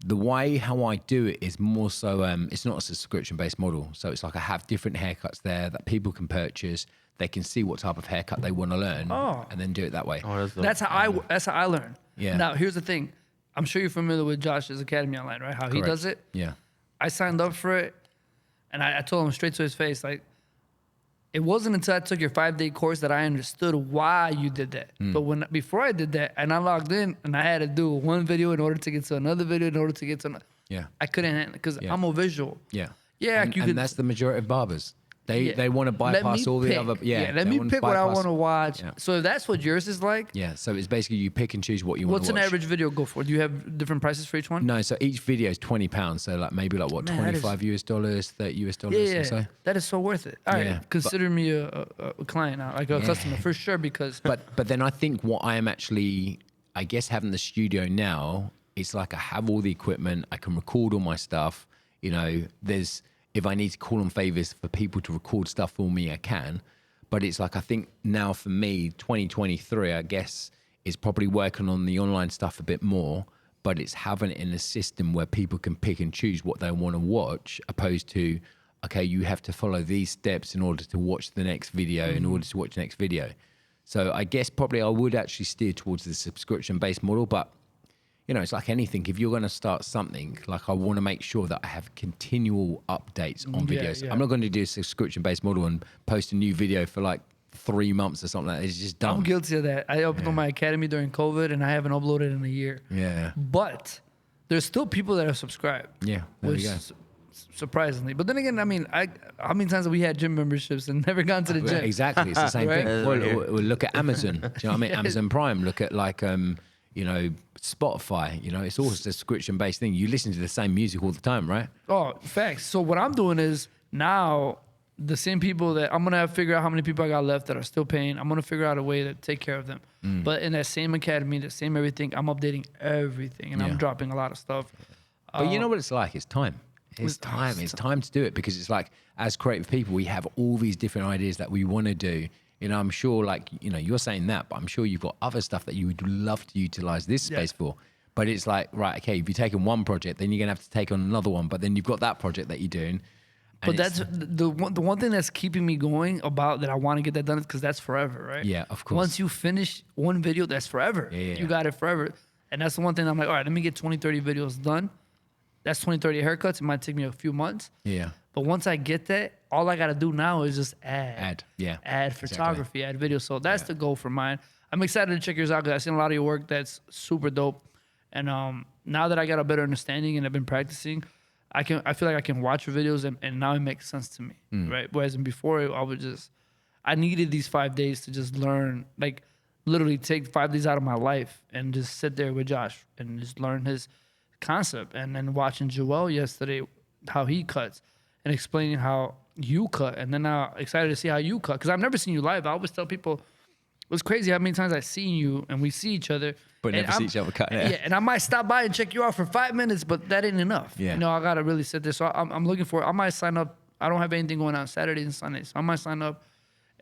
Speaker 1: the way how I do it is more so, it's not a subscription-based model. So it's like I have different haircuts there that people can purchase. They can see what type of haircut they want to learn and then do it that way.
Speaker 3: Oh,
Speaker 2: That's how I learn.
Speaker 1: Yeah.
Speaker 2: Now here's the thing. I'm sure you're familiar with Josh's Academy online, right? How he
Speaker 1: Correct.
Speaker 2: does it.
Speaker 1: Yeah.
Speaker 2: I signed up for it, and I told him straight to his face, like, it wasn't until I took your 5-day course that I understood why you did that. But before I did that, and I logged in, and I had to do one video in order to get to another video in order to get to another.
Speaker 1: Yeah.
Speaker 2: I couldn't handle it because
Speaker 1: Yeah.
Speaker 2: I'm a visual.
Speaker 1: Yeah.
Speaker 2: Yeah,
Speaker 1: and,
Speaker 2: you
Speaker 1: and
Speaker 2: could.
Speaker 1: that's the majority of barbers.
Speaker 2: Yeah.
Speaker 1: They want to
Speaker 2: Let
Speaker 1: bypass
Speaker 2: me
Speaker 1: all the
Speaker 2: pick.
Speaker 1: other.
Speaker 2: Let
Speaker 1: they
Speaker 2: me
Speaker 1: wanna
Speaker 2: pick what I
Speaker 1: bypass-
Speaker 2: want to watch.
Speaker 1: Yeah.
Speaker 2: So if that's what yours is like,
Speaker 1: Yeah. So it's basically you pick and choose what you want
Speaker 2: what's
Speaker 1: to
Speaker 2: an
Speaker 1: watch.
Speaker 2: average video go for? Do you have different prices for each one?
Speaker 1: No, so each video is £20. So like maybe like what,
Speaker 2: Man, that is-
Speaker 1: $25 US, $30 US
Speaker 2: Yeah,
Speaker 1: or so.
Speaker 2: that is so worth it. All right,
Speaker 1: Yeah,
Speaker 2: consider me a client now, like a customer for sure, because
Speaker 1: But then I think what I am actually, I guess having the studio now, it's like I have all the equipment, I can record all my stuff. You know, if I need to call on favors for people to record stuff for me, I can. But it's like I think now for me, 2023, I guess, is probably working on the online stuff a bit more. But it's having it in a system where people can pick and choose what they want to watch, opposed to, okay, you have to follow these steps in order to watch the next video, in order to watch the next video. So I guess probably I would actually steer towards the subscription-based model, but you know, it's like anything. If you're going to start something, like I want to make sure that I have continual updates on
Speaker 2: Yeah,
Speaker 1: videos.
Speaker 2: yeah.
Speaker 1: I'm not going to do a subscription-based model and post a new video for like 3 months or something like that. It's just dumb.
Speaker 2: I'm guilty of that. I opened my academy during COVID, and I haven't uploaded in a year.
Speaker 1: Yeah.
Speaker 2: But there's still people that are subscribed.
Speaker 1: Yeah, there
Speaker 2: which
Speaker 1: we go.
Speaker 2: surprisingly. But then again, I mean, how many times have we had gym memberships and never gone to the
Speaker 1: Yeah,
Speaker 2: gym?
Speaker 1: exactly. It's the same
Speaker 2: Right?
Speaker 1: thing. Well, look at Amazon. Do you know what I mean?
Speaker 2: Yes.
Speaker 1: Amazon Prime. Look at like, you know, Spotify. You know, it's all a subscription-based thing. You listen to the same music all the time, right?
Speaker 2: Oh, facts. So what I'm doing is now the same people that I'm gonna figure out how many people I got left that are still paying. I'm gonna figure out a way to take care of them. But in that same academy, the same everything, I'm updating everything, and
Speaker 1: Yeah.
Speaker 2: I'm dropping a lot of stuff.
Speaker 1: But you know what it's like? It's time. It's time. It's time to do it, because it's like, as creative people, we have all these different ideas that we want to do. You know, I'm sure, like, you know, you're saying that, but I'm sure you've got other stuff that you would love to utilize this space for. But it's like, right, okay, if you're taking one project, then you're going to have to take on another one. But then you've got that project that you're doing.
Speaker 2: But that's the one thing that's keeping me going about that I want to get that done is because that's forever, right?
Speaker 1: Yeah, of course.
Speaker 2: Once you finish one video, that's forever.
Speaker 1: Yeah.
Speaker 2: You got it forever. And that's the one thing I'm like, all right, let me get 20, 30 videos done. That's 20, 30 haircuts. It might take me a few months.
Speaker 1: Yeah.
Speaker 2: But once I get that, all I got to do now is just add.
Speaker 1: Yeah.
Speaker 2: Add photography, add video. So that's the goal for mine. I'm excited to check yours out because I've seen a lot of your work that's super dope. And now that I got a better understanding and I've been practicing, I feel like I can watch your videos and now it makes sense to me, right? Whereas before I needed these 5 days to just learn, like literally take 5 days out of my life and just sit there with Josh and just learn his concept. And then watching Joel yesterday, how he cuts and explaining how you cut. And then now excited to see how you cut because I've never seen you live. I always tell people, it's crazy how many times I've seen you and we see each other.
Speaker 1: But
Speaker 2: and
Speaker 1: never see each other cut. Yeah.
Speaker 2: Yeah, and I might stop by and check you out for 5 minutes, but that ain't enough.
Speaker 1: Yeah.
Speaker 2: You know, I gotta really sit there. So I'm looking for. I might sign up. I don't have anything going on Saturdays and Sundays. So I might sign up.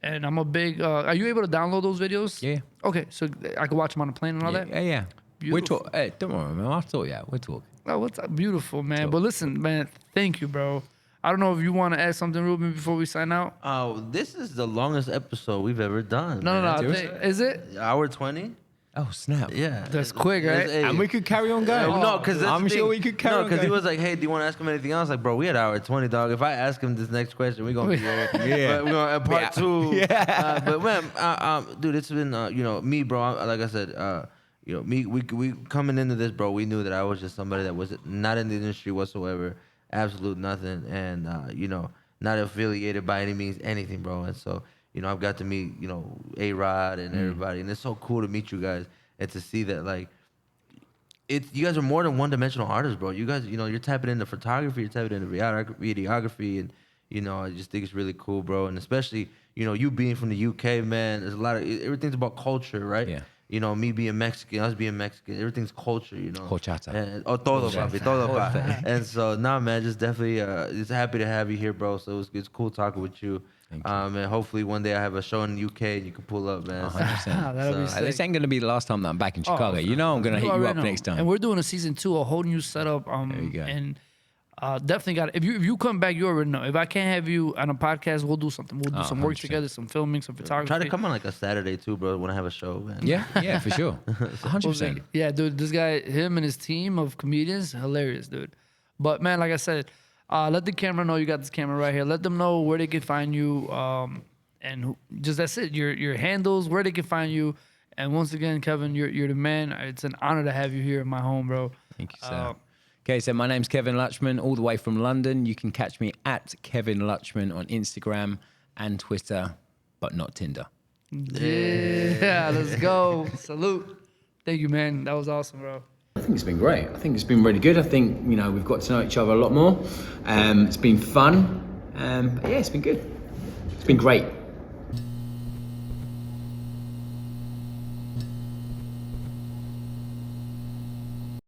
Speaker 2: And I'm a big. Are you able to download those videos?
Speaker 1: Yeah.
Speaker 2: Okay, so I can watch them on a plane and all that.
Speaker 1: Yeah. We're
Speaker 2: Beautiful.
Speaker 1: talking. Hey, don't worry, man. I'll talk. Yeah, we'll talk.
Speaker 2: Oh, what's up? Beautiful, man. But listen, man. Thank you, bro. I don't know if you want to add something, Ruben, before we sign out.
Speaker 3: Oh, this is the longest episode we've ever done.
Speaker 2: No.
Speaker 3: man.
Speaker 2: Is it?
Speaker 3: Hour 20?
Speaker 1: Oh snap!
Speaker 3: Yeah.
Speaker 2: That's quick, right?
Speaker 3: Hey,
Speaker 1: And we could carry on going.
Speaker 3: no, because
Speaker 1: I'm sure we could carry on.
Speaker 3: No, because he
Speaker 1: going.
Speaker 3: was like, "Hey, do you want to ask him anything else?" Like, bro, we had hour 20, dog. If I ask him this next question, we're gonna be here.
Speaker 1: Yeah.
Speaker 3: But we're gonna part two.
Speaker 1: Yeah.
Speaker 3: But man, dude, it's been me, bro. Like I said, we coming into this, bro. We knew that I was just somebody that was not in the industry whatsoever, absolute nothing, and not affiliated by any means, anything, bro. And so, I've got to meet, A-Rod and everybody, and it's so cool to meet you guys and to see that, like, you guys are more than one-dimensional artists, bro. You guys, you're tapping into photography, you're tapping into videography, and, I just think it's really cool, bro. And especially, you being from the UK, man, there's a lot of, everything's about culture, right?
Speaker 1: Yeah.
Speaker 3: Me being Mexican, us being Mexican, everything's culture,
Speaker 1: Horchata.
Speaker 3: And, todo, papi, todo, papi. And so, man, just definitely, just happy to have you here, bro. So it's cool talking with you. And hopefully one day I have a show in the UK and you can pull up, man.
Speaker 1: 100%.
Speaker 2: That'll be
Speaker 1: This
Speaker 2: sick.
Speaker 1: ain't gonna be the last time that I'm back in Chicago. You know I'm gonna hit you
Speaker 2: already
Speaker 1: up
Speaker 2: know.
Speaker 1: next time.
Speaker 2: And we're doing a season 2, a whole new setup.
Speaker 1: There you go.
Speaker 2: And definitely got. If you come back, you already know. If I can't have you on a podcast, we'll do something. We'll do some work
Speaker 1: 100%.
Speaker 2: together, some filming, some photography.
Speaker 3: Try to come on like a Saturday too, bro, when I have a show, man.
Speaker 1: Yeah, for sure. 100%.
Speaker 2: Yeah, dude, this guy, him and his team of comedians, hilarious, dude. But man, like I said, let the camera know you got this camera right here. Let them know where they can find you, and just that's it. Your handles, where they can find you. And once again, Kevin, you're the man. It's an honor to have you here in my home, bro.
Speaker 1: Thank you, sir. Okay, so my name's Kevin Luchmun, all the way from London. You can catch me at Kevin Luchmun on Instagram and Twitter, but not Tinder.
Speaker 2: Yeah, let's go. Salute. Thank you, man. That was awesome, bro.
Speaker 1: I think it's been great. I think it's been really good. I think, we've got to know each other a lot more. It's been fun. But yeah, it's been good. It's been great.